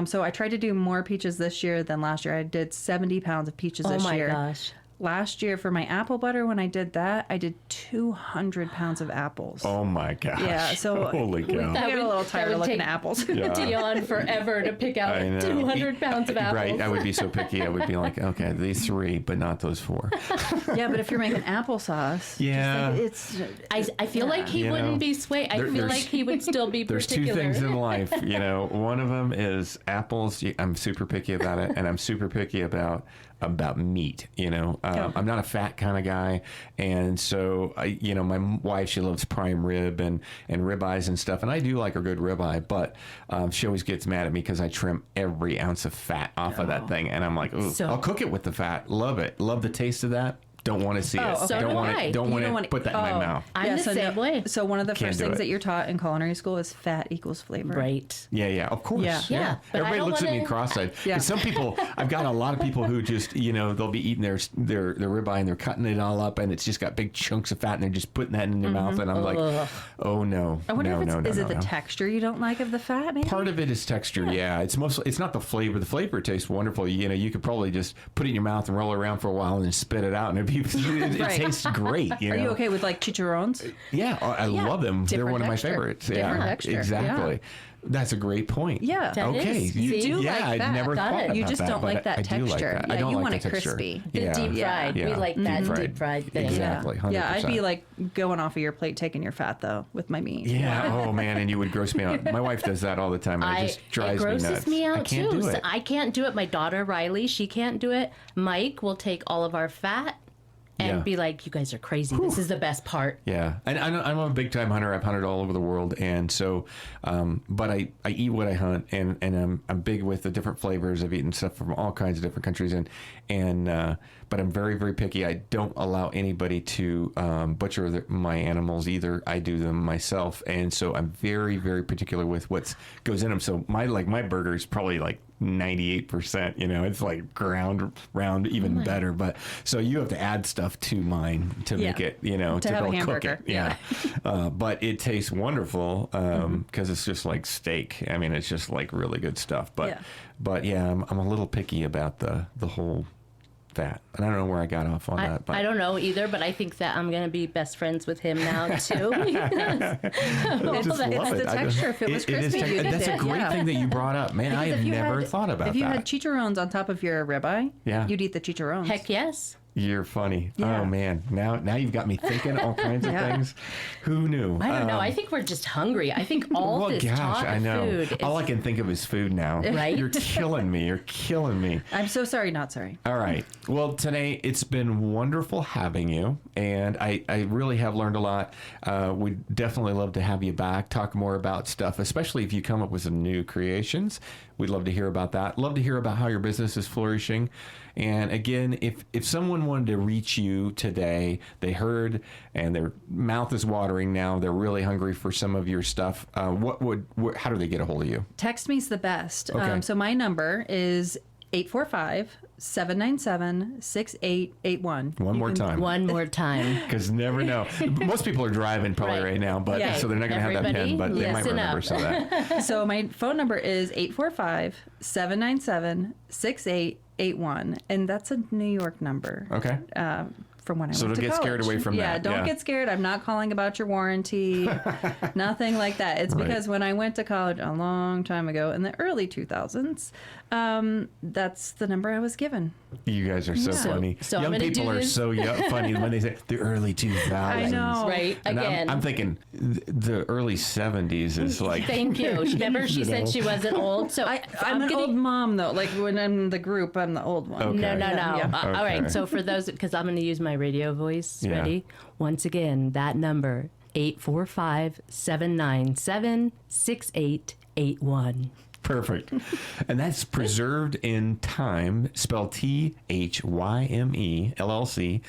So I tried to do more peaches this year than last year. I did 70 pounds of peaches Oh this my year. gosh. Last year for my apple butter, when I did that, I did 200 pounds of apples. Oh my gosh. Yeah, so Holy cow. I get a little that tired would of looking take- at apples. Dion forever to pick out I know. 200 pounds of apples. Right. I would be so picky. I would be like, okay, these 3, but not those 4. Yeah, but if you're making applesauce, Yeah. just like, it's I feel like he You know, wouldn't be swayed. I feel there's- like he would still be There's particular. 2 things in life, One of them is apples. I'm super picky about it, and I'm super picky about meat. I'm not a fat kind of guy, and so my wife, she loves prime rib and ribeyes and stuff, and I do like a good ribeye, but she always gets mad at me because I trim every ounce of fat off of that thing, and I'm like, ooh, So- I'll cook it with the fat. Love it. Love the taste of that. Don't want to see it. So don't do want I. it. Don't You want don't to wanna- put that in my mouth. I'm the same way. So one of the Can't first do things it. that you're taught in culinary school is fat equals flavor. Right. Yeah, of course. Yeah. Yeah, but I Everybody don't looks at me wanna- cross-eyed. Yeah. 'Cause some people, I've got a lot of people who just, they'll be eating their ribeye and they're cutting it all up, and it's just got big chunks of fat, and they're just putting that in their mouth, and I'm like, oh no, I wonder no, if it's, no, is no, it the no. texture you don't like of the fat, maybe? Part of it is texture, yeah. It's not the flavor. The flavor tastes wonderful. You could probably just put it in your mouth and roll it around for a while and then spit it out, and it Right. tastes great. Are you okay with like chicharrones? Yeah, I love them. They're Different one of my texture. favorites. Different Yeah, texture, exactly. yeah. That's a great point. Yeah. That Okay. is. You See? do yeah, like I'd that. never Got thought it. about You just that, don't but like that I do like texture. that. Yeah, I don't you like want the it texture. crispy. The deep fried. Yeah. We like that deep fried thing. Exactly. 100%. Yeah, I'd be like going off of your plate, taking your fat though with my meat. Yeah. Oh man, and you would gross me out. My wife does that all the time, and it just It drives me grosses nuts. me out I can't too. do So it. I can't do it. My daughter Riley, she can't do it. Mike will take all of our fat and be like, you guys are crazy. This is the best part. Yeah. And I'm a big time hunter. I've hunted all over the world. And so, but I eat what I hunt, and I'm big with the different flavors. I've eaten stuff from all kinds of different countries, but I'm very, very picky. I don't allow anybody to butcher my animals either. I do them myself. And so I'm very, very particular with what goes in them. So my burger is probably like 98%, it's like ground round, even better. But so you have to add stuff to mine to make it, to have a really cook hamburger. it. Yeah. But it tastes wonderful because it's just like steak. I mean, it's just like really good stuff. But I'm a little picky about the whole fat. And I don't know where I got off on that. But I don't know either, but I think that I'm going to be best friends with him now, too. It's the texture. If it was crispy, you'd that's a eat it. great thing that you brought up. Man, I have never thought about that. If you had chicharrones on top of your ribeye, you'd eat the chicharrones. Heck yes. You're funny. Yeah. Oh, man. Now you've got me thinking all kinds of things. Who knew? I don't know. I think we're just hungry. I think all this talk I know. food is... All I can think of is food now. Right? You're killing me. You're killing me. I'm so sorry, not sorry. All right. Well, Tané, it's been wonderful having you, and I really have learned a lot. We'd definitely love to have you back, talk more about stuff, especially if you come up with some new creations. We'd love to hear about that. Love to hear about how your business is flourishing. And again, if someone wanted to reach you today, they heard and their mouth is watering now, they're really hungry for some of your stuff, how do they get a hold of you? Text me's the best. Okay. So my number is 845-797-6881. One more time. One more time. Because never know. Most people are driving probably right now, but so they're not going to have that pen, but they might remember some of that. So my phone number is 845-797-6881, and that's a New York number. Okay. From when I So went to don't get college. scared away from that. Don't get scared. I'm not calling about your warranty. Nothing like that. It's because when I went to college a long time ago in the early 2000s, that's the number I was given. You guys are so funny. So Young I'm gonna people do are this. so funny when they say the early 2000s. I know. Right. And Again. I'm thinking the early 70s is like... Thank you. Remember she said she wasn't old? So I'm an old mom, though. Like when I'm in the group, I'm the old one. Okay. No. Yeah. All right. Okay. So for those, because I'm going to use my radio voice. Yeah. Ready? Once again, that number, 845-797-6881. Perfect. And that's Preserved in Thyme, spelled THYME LLC.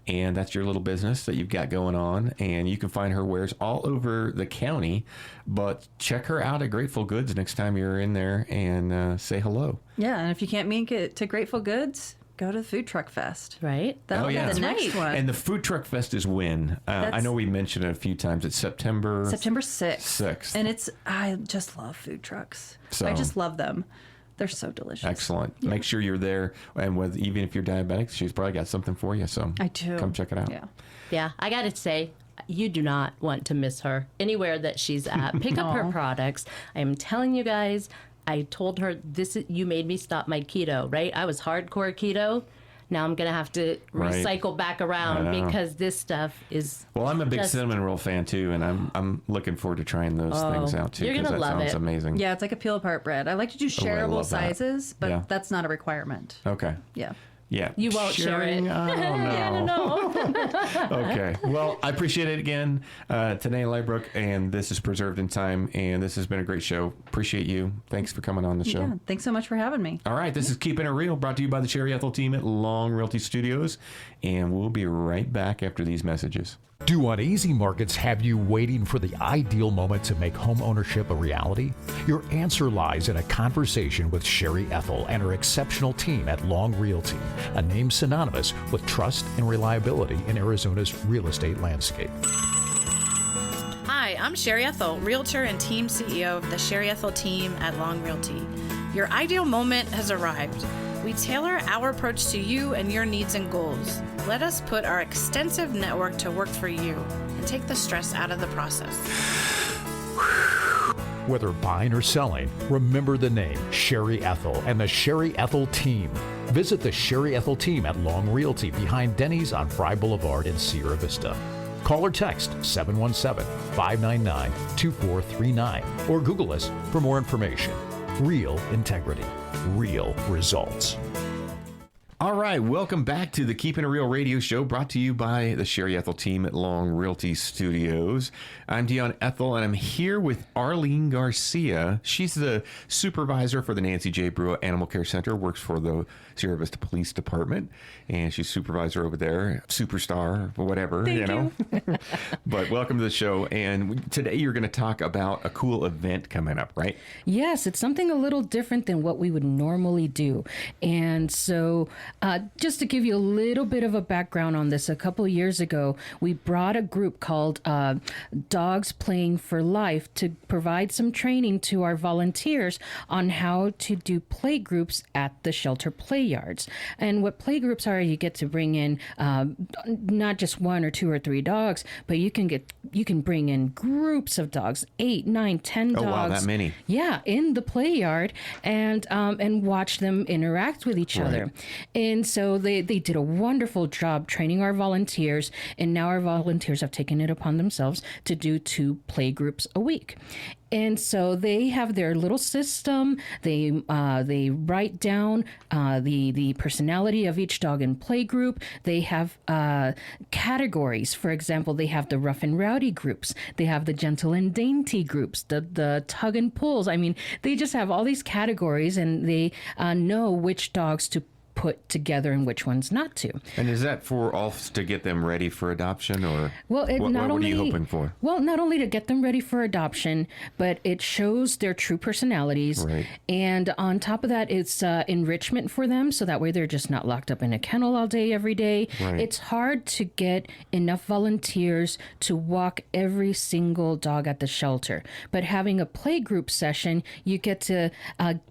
And that's your little business that you've got going on. And you can find her wares all over the county. But check her out at Grateful Goods next time you're in there and say hello. Yeah, and if you can't make it to Grateful Goods, go to the Food Truck Fest. Right? That'll be the next one. And the Food Truck Fest is when? I know we mentioned it a few times. It's September 6th. And I just love food trucks. So- I just love them. They're so delicious. Excellent. Yeah. Make sure you're there. And even if you're diabetic, she's probably got something for you. So I do. Come check it out. Yeah. Yeah, I got to say, you do not want to miss her anywhere that she's at. Pick up her products. I am telling you guys, I told her, you made me stop my keto, right? I was hardcore keto. Now I'm going to have to recycle back around because this stuff is... Well, I'm a big cinnamon roll fan, too, and I'm looking forward to trying those things out, too, you're because gonna that love sounds it. amazing. Yeah, it's like a peel-apart bread. I like to do shareable love that. sizes, but Yeah. that's not a requirement. Okay. Yeah. Yeah. You won't share it. Oh, no. Yeah, no. Okay. Well, I appreciate it again. Tané Lybrook, and this is Preserved in Thyme, and this has been a great show. Appreciate you. Thanks for coming on the show. Yeah. Thanks so much for having me. All right. This is Keepin' It Real, brought to you by the Sherry Ethell Team at Long Realty Studios, and we'll be right back after these messages. Do uneasy markets have you waiting for the ideal moment to make home ownership a reality? Your answer lies in a conversation with Sherry Ethell and her exceptional team at Long Realty, a name synonymous with trust and reliability in Arizona's real estate landscape. Hi, I'm Sherry Ethell, Realtor and Team CEO of the Sherry Ethell Team at Long Realty. Your ideal moment has arrived. We tailor our approach to you and your needs and goals. Let us put our extensive network to work for you and take the stress out of the process. Whether buying or selling, remember the name Sherry Ethell and the Sherry Ethell Team. Visit the Sherry Ethell Team at Long Realty behind Denny's on Fry Boulevard in Sierra Vista. Call or text 717-599-2439 or Google us for more information. Real integrity, real results. All right, welcome back to the Keepin' It Real radio show, brought to you by the Sherry Ethell Team at Long Realty Studios. I'm Dion Ethell, and I'm here with Arleen Garcia. She's the supervisor for the Nancy J. Brua Animal Care Center, works for the Sierra Vista Police Department, and she's supervisor over there, superstar, whatever, Thank you know. But welcome to the show, and today you're going to talk about a cool event coming up, right? Yes, it's something a little different than what we would normally do. And so just to give you a little bit of a background on this, a couple of years ago, we brought a group called Dogs Playing for Life to provide some training to our volunteers on how to do play groups at the shelter play yards. And what play groups are, you get to bring in not just 1 or 2 or 3 dogs, but you can bring in groups of dogs, 8, 9, 10 dogs. Oh, wow, that many. Yeah, in the play yard, and watch them interact with each other. And so they did a wonderful job training our volunteers, and now our volunteers have taken it upon themselves to do 2 play groups a week. And so they have their little system. They write down the personality of each dog in play group. They have categories. For example, they have the rough and rowdy groups. They have the gentle and dainty groups, the tug and pulls. I mean, they just have all these categories, and they know which dogs to put together and which ones not to. And is that for all to get them ready for adoption, or well, what are you hoping for? Well, not only to get them ready for adoption, but it shows their true personalities. Right. And on top of that, it's enrichment for them, so that way they're just not locked up in a kennel all day, every day. Right. It's hard to get enough volunteers to walk every single dog at the shelter. But having a play group session, you get to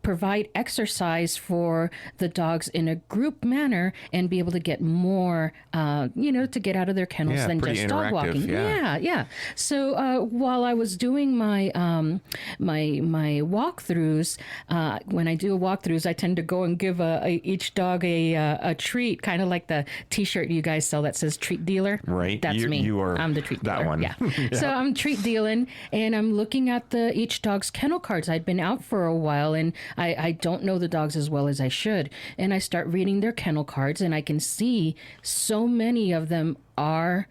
provide exercise for the dogs in a group manner and be able to get more, to get out of their kennels than just dog walking. Yeah. So while I was doing my my walkthroughs, when I do walkthroughs, I tend to go and give each dog a treat, kind of like the T-shirt you guys sell that says treat dealer. Right. That's me. I'm the treat dealer. That one. Yeah. So I'm treat dealing, and I'm looking at each dog's kennel cards. I'd been out for a while, and I don't know the dogs as well as I should. And I start reading their kennel cards, and I can see so many of them are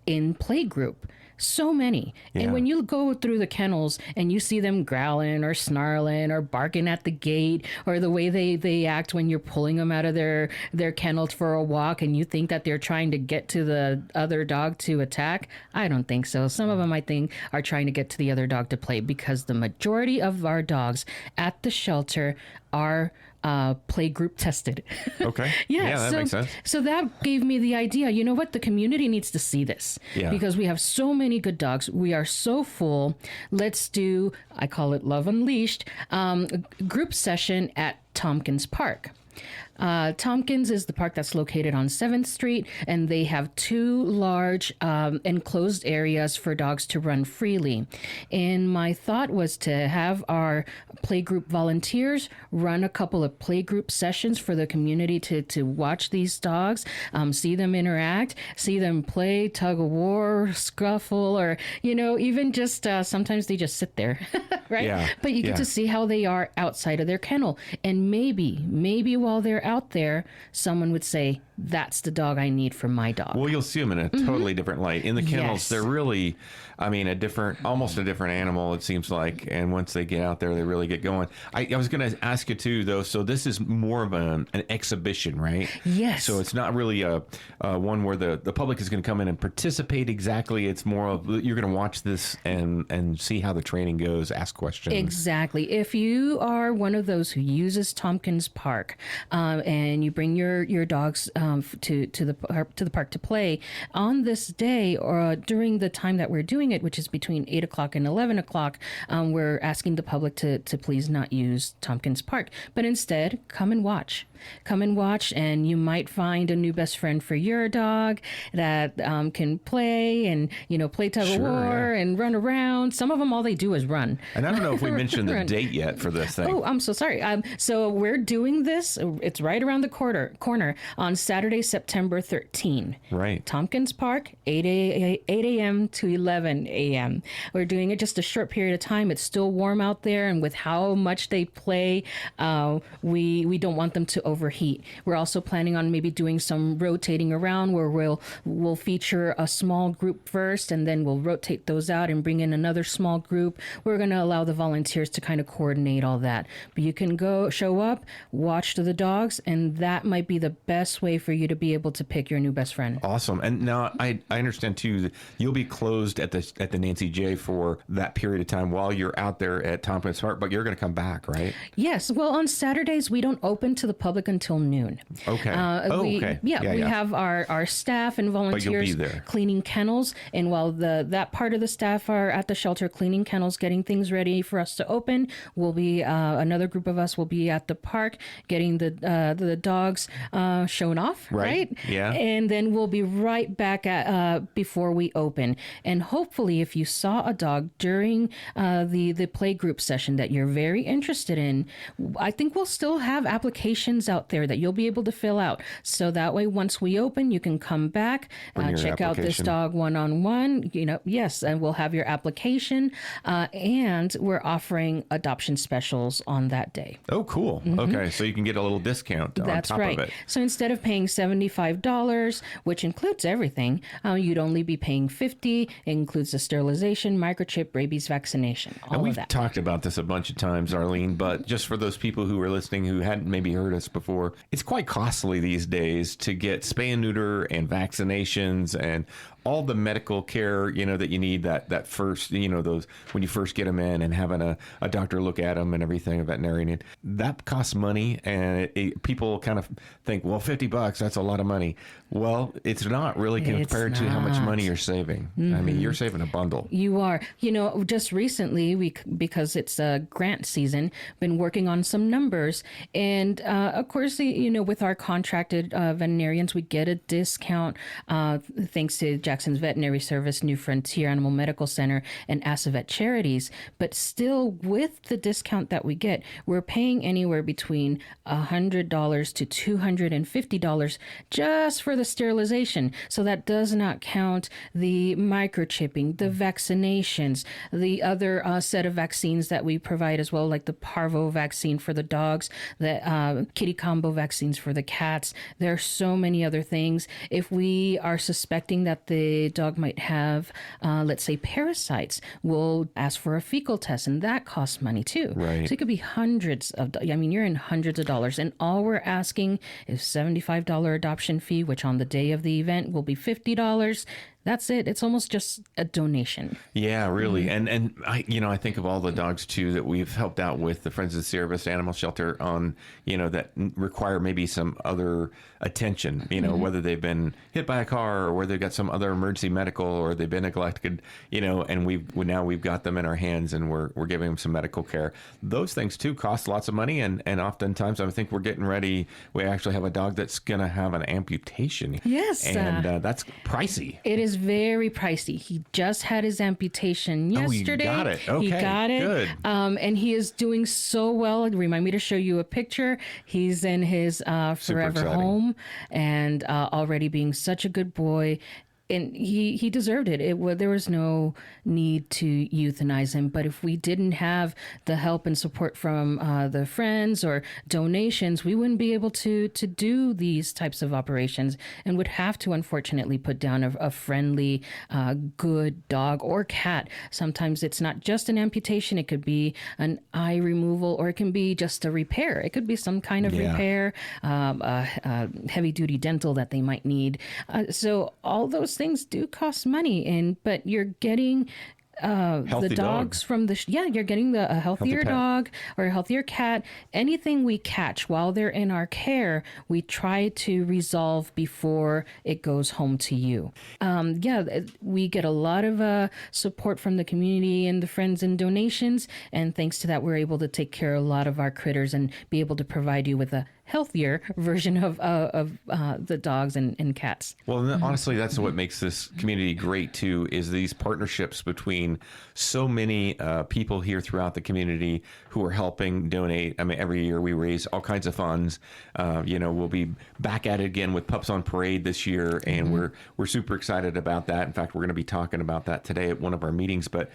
in play group. So many. Yeah. And when you go through the kennels and you see them growling or snarling or barking at the gate, or the way they act when you're pulling them out of their kennels for a walk, and you think that they're trying to get to the other dog to attack, I don't think so. Some of them, I think, are trying to get to the other dog to play, because the majority of our dogs at the shelter are play group tested. Okay. Yeah, that makes sense. So that gave me the idea, you know what, the community needs to see this, because we have so many good dogs. We are so full. Let's do, I call it Love Unleashed, group session at Tompkins Park. Tompkins is the park that's located on 7th Street, and they have 2 large enclosed areas for dogs to run freely. And my thought was to have our playgroup volunteers run a couple of playgroup sessions for the community to watch these dogs, see them interact, see them play tug of war, scuffle, or, even just sometimes they just sit there, right? Yeah. But you get to see how they are outside of their kennel. And maybe while they're out there, someone would say, that's the dog I need for my dog. Well, you'll see them in a totally different light. In the kennels, Yes. they're really, almost a different animal, it seems like. And once they get out there, they really get going. I was going to ask you, too, though, so this is more of an exhibition, right? Yes. So it's not really a one where the public is going to come in and participate exactly. It's more of, you're going to watch this and see how the training goes, ask questions. Exactly. If you are one of those who uses Tompkins Park, and you bring your dogs to the park to play on this day, or during the time that we're doing it, which is between 8 o'clock and 11 o'clock, we're asking the public to please not use Tompkins Park, but instead come and watch. And you might find a new best friend for your dog that can play and play tug of war and run around. Some of them, all they do is run. And I don't know if we mentioned the date yet for this thing. Oh, I'm so sorry. So we're doing this. It's right around the corner on Saturday, September 13. Right. Tompkins Park, 8 a.m. to 11 a.m. We're doing it just a short period of time. It's still warm out there, and with how much they play, we don't want them to overheat. We're also planning on maybe doing some rotating around where we'll feature a small group first, and then we'll rotate those out and bring in another small group. We're going to allow the volunteers to kind of coordinate all that. But you can go show up, watch the dogs, and that might be the best way for you to be able to pick your new best friend. Awesome. And now I understand too that you'll be closed at the Nancy J for that period of time while you're out there at Tompkins Park, but you're going to come back, right? Yes. Well, on Saturdays we don't open to the public until noon. Okay. Okay. Yeah, we have our staff and volunteers cleaning kennels, and while that part of the staff are at the shelter cleaning kennels, getting things ready for us to open, we'll be another group of us will be at the park getting the dogs shown off, right? Yeah. And then we'll be right back at before we open. And hopefully, if you saw a dog during the play group session that you're very interested in, I think we'll still have applications out there that you'll be able to fill out. So that way, once we open, you can come back, check out this dog one-on-one. Yes, and we'll have your application. And we're offering adoption specials on that day. Oh, cool. Mm-hmm. Okay, so you can get a little discount on top of it. So instead of paying $75, which includes everything, you'd only be paying $50. It includes the sterilization, microchip, rabies vaccination, all and we've of that. Talked about this a bunch of times, Arleen, but just for those people who are listening who hadn't maybe heard us before, it's quite costly these days to get spay and neuter and vaccinations and all the medical care, that you need that first, those when you first get them in and having a doctor look at them and everything, a veterinarian, that costs money. And people kind of think, well, $50, that's a lot of money. Well, it's not really compared to how much money you're saving. Mm-hmm. I mean, you're saving a bundle. You are. Just recently, because it's grant season, been working on some numbers. And of course, with our contracted veterinarians, we get a discount thanks to Jackson's Veterinary Service, New Frontier Animal Medical Center, and Assavet Charities. But still, with the discount that we get, we're paying anywhere between $100 to $250 just for the sterilization. So that does not count the microchipping, the vaccinations, the other set of vaccines that we provide as well, like the parvo vaccine for the dogs, the kitty combo vaccines for the cats. There are so many other things. If we are suspecting that the dog might have, let's say, parasites, we'll ask for a fecal test, and that costs money too. Right. So it could be you're in hundreds of dollars, and all we're asking is $75 adoption fee, which on the day of the event will be $50. That's it. It's almost just a donation. Yeah, really. Mm-hmm. And I think of all the dogs too that we've helped out with the Friends of the Sierra Vista Animal Shelter on, that require maybe some other attention, mm-hmm. whether they've been hit by a car or whether they've got some other emergency medical or they've been neglected, and we've got them in our hands and we're giving them some medical care. Those things too cost lots of money, and oftentimes I think we're getting ready. We actually have a dog that's going to have an amputation. Yes. And that's pricey. It is very pricey. He just had his amputation yesterday. Oh, he got it. Okay, he got it. Good. And he is doing so well. Remind me to show you a picture. He's in his forever home and already being such a good boy. And he deserved it. There was no need to euthanize him. But if we didn't have the help and support from the friends or donations, we wouldn't be able to do these types of operations and would have to, unfortunately, put down a friendly, good dog or cat. Sometimes it's not just an amputation. It could be an eye removal, or it can be just a repair. It could be some kind of repair, heavy-duty dental that they might need. So all those things do cost money, but you're getting the dogs from you're getting a healthier dog or a healthier cat. Anything we catch while they're in our care, we try to resolve before it goes home to you. We get a lot of support from the community and the friends and donations, and thanks to that, we're able to take care of a lot of our critters and be able to provide you with a healthier version of the dogs and cats. Well, honestly, that's what makes this community great too, is these partnerships between so many people here throughout the community who are helping donate. I mean, every year we raise all kinds of funds. We'll be back at it again with Pups on Parade this year, and we're super excited about that. In fact, we're going to be talking about that today at one of our meetings. But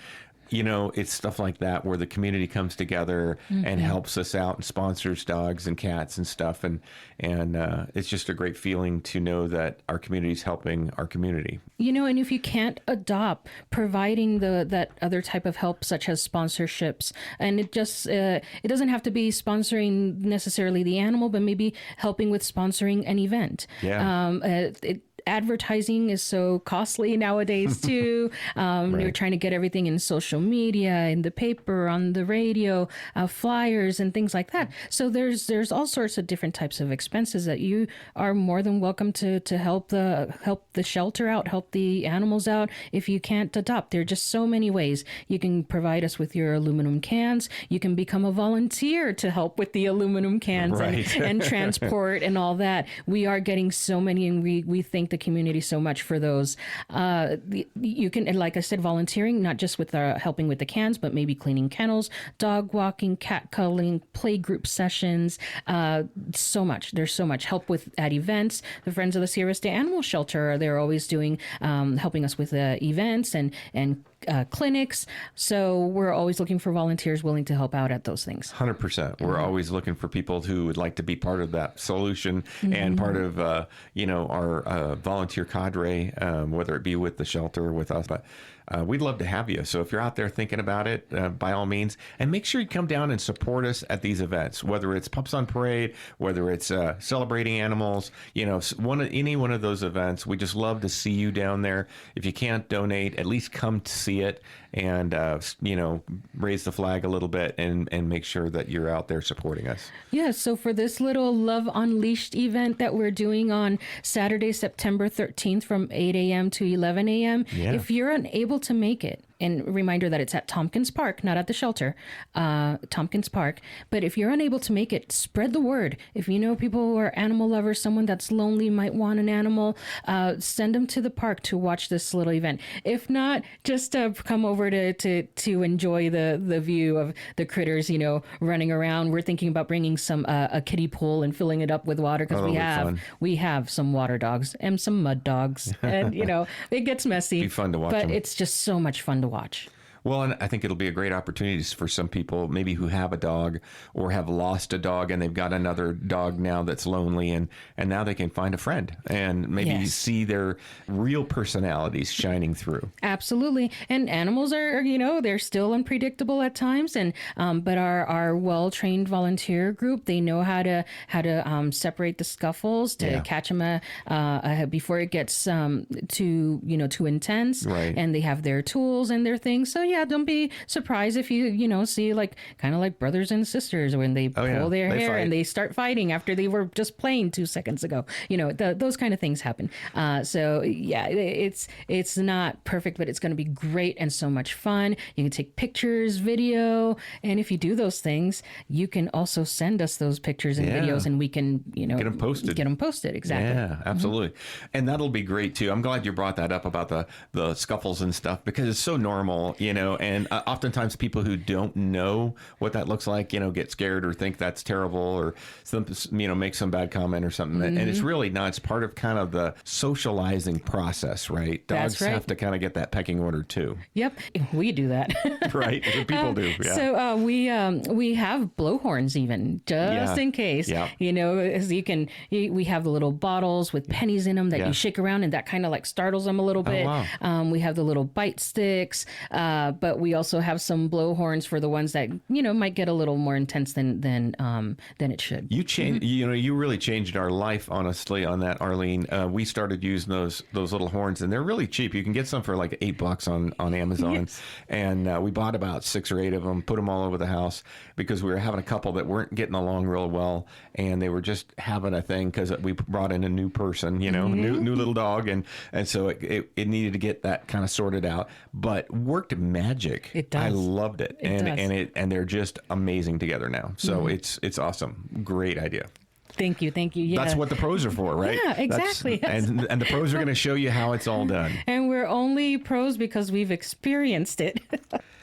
it's stuff like that where the community comes together and helps us out and sponsors dogs and cats and stuff. And it's just a great feeling to know that our community is helping our community. And if you can't adopt, providing that other type of help, such as sponsorships, and it doesn't have to be sponsoring necessarily the animal, but maybe helping with sponsoring an event. Yeah. Advertising is so costly nowadays too. You're trying to get everything in social media, in the paper, on the radio, flyers and things like that. So there's all sorts of different types of expenses that you are more than welcome to help the shelter out, help the animals out. If you can't adopt, there are just so many ways. You can provide us with your aluminum cans. You can become a volunteer to help with the aluminum cans and transport and all that. We are getting so many, and we thank the community so much for those. You can, and like I said, volunteering, not just with helping with the cans, but maybe cleaning kennels, dog walking, cat cuddling, play group sessions. So much. There's so much help at events. The Friends of the Sierra State Animal Shelter, they're always doing, helping us with events and clinics. So we're always looking for volunteers willing to help out at those things. 100%. We're always looking for people who would like to be part of that solution and part of, our volunteer cadre, whether it be with the shelter or with us. But we'd love to have you. So if you're out there thinking about it, by all means, and make sure you come down and support us at these events, whether it's Pups on Parade, whether it's celebrating animals, any one of those events. We just love to see you down there. If you can't donate, at least come to see it and, raise the flag a little bit and make sure that you're out there supporting us. Yeah. So for this little Love Unleashed event that we're doing on Saturday, September 13th from 8 a.m. to 11 a.m., if you're unable to make it, and reminder that it's at Tompkins Park, not at the shelter, Tompkins Park. But if you're unable to make it, spread the word. If you know people who are animal lovers, someone that's lonely might want an animal, send them to the park to watch this little event. If not, just come over to enjoy the view of the critters, running around. We're thinking about bringing some a kiddie pool and filling it up with water because we have some water dogs and some mud dogs, and it gets messy. It'd be fun to watch but them. It's just so much fun to watch. Well, and I think it'll be a great opportunity for some people maybe who have a dog or have lost a dog and they've got another dog now that's lonely, and now they can find a friend and maybe see their real personalities shining through. Absolutely. And animals are, they're still unpredictable at times, and but our well-trained volunteer group, they know how to separate the scuffles, to catch them before it gets too intense. Right. And they have their tools and their things. So don't be surprised if you see kind of like brothers and sisters when they pull their hair and they start fighting after they were just playing 2 seconds ago. Those kind of things happen. It's not perfect, but it's going to be great and so much fun. You can take pictures, video, and if you do those things, you can also send us those pictures and videos, and we can get them posted. Exactly. Yeah, absolutely. And that'll be great too. I'm glad you brought that up about the scuffles and stuff, because it's so normal, and oftentimes people who don't know what that looks like, get scared or think that's terrible or make some bad comment or something. And it's really not. It's part of kind of the socializing process, right? Dogs have to kind of get that pecking order too. Yep. We do that. Right. People do. Yeah. So we have blowhorns even just in case, as we have the little bottles with pennies in them that you shake around, and that kind of startles them a little bit. Oh, wow. We have the little bite sticks. But we also have some blowhorns for the ones that might get a little more intense than it should. You changed, you really changed our life, honestly, on that, Arleen. We started using those little horns, and they're really cheap. You can get some for like $8 on Amazon, and we bought about 6 or 8 of them, put them all over the house because we were having a couple that weren't getting along real well, and they were just having a thing because we brought in a new person, new little dog, and so it needed to get that kind of sorted out, but worked magic. It does. I loved it. And they're just amazing together now. So it's awesome. Great idea. Thank you. Yeah. That's what the pros are for, right? Yeah, exactly. And the pros are going to show you how it's all done. And we're only pros because we've experienced it.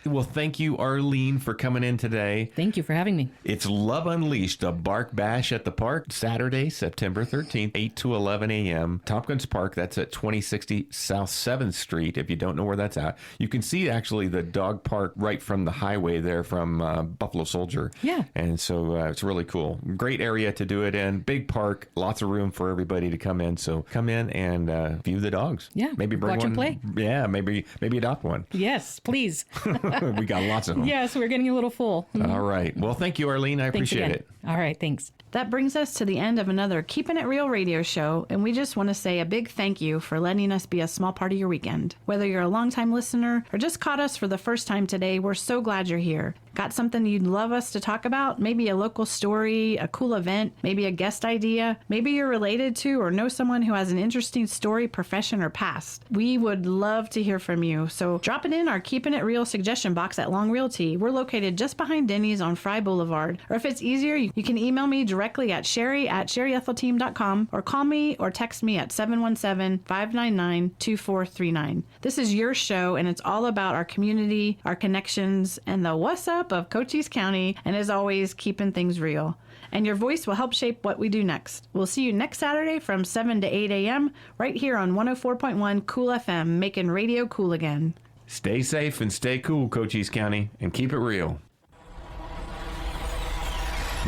Well, thank you, Arleen, for coming in today. Thank you for having me. It's Love Unleashed, a bark bash at the park, Saturday, September 13th, 8 to 11 a.m. Tompkins Park, that's at 2060 South 7th Street, if you don't know where that's at. You can see, actually, the dog park right from the highway there from Buffalo Soldier. Yeah. And so it's really cool. Great area to do it in. Big park, lots of room for everybody to come in. So come in and view the dogs. Yeah. Maybe bring Watch one. them play. Yeah, maybe adopt one. Yes, please. We got lots of them. Yes, we're getting a little full. All right. Well, thank you, Arleen. I Thanks appreciate again. it. All right, thanks. That brings us to the end of another Keepin' It Real radio show, and we just want to say a big thank you for letting us be a small part of your weekend. Whether you're a longtime listener or just caught us for the first time today, we're so glad you're here. Got something you'd love us to talk about? Maybe a local story, a cool event, maybe a guest idea. Maybe you're related to or know someone who has an interesting story, profession, or past. We would love to hear from you, so drop it in our Keepin' It Real suggestion box at Long Realty. We're located just behind Denny's on Fry Boulevard. Or if it's easier, you can email me directly at sherry@sherryethelteam.com or call me or text me at 717-599-2439. This is your show, and it's all about our community, our connections, and the what's up of Cochise County, and as always, keeping things real. And your voice will help shape what we do next. We'll see you next Saturday from 7 to 8 a.m. right here on 104.1 Cool FM, making radio cool again. Stay safe and stay cool, Cochise County, and keep it real.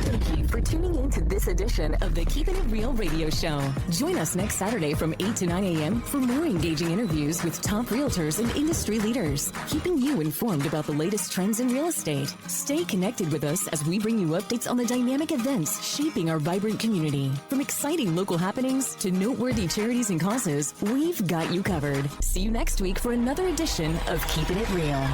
Thank you for tuning in to this edition of the Keepin' It Real radio show. Join us next Saturday from 8 to 9 a.m. for more engaging interviews with top realtors and industry leaders, keeping you informed about the latest trends in real estate. Stay connected with us as we bring you updates on the dynamic events shaping our vibrant community. From exciting local happenings to noteworthy charities and causes, we've got you covered. See you next week for another edition of Keepin' It Real.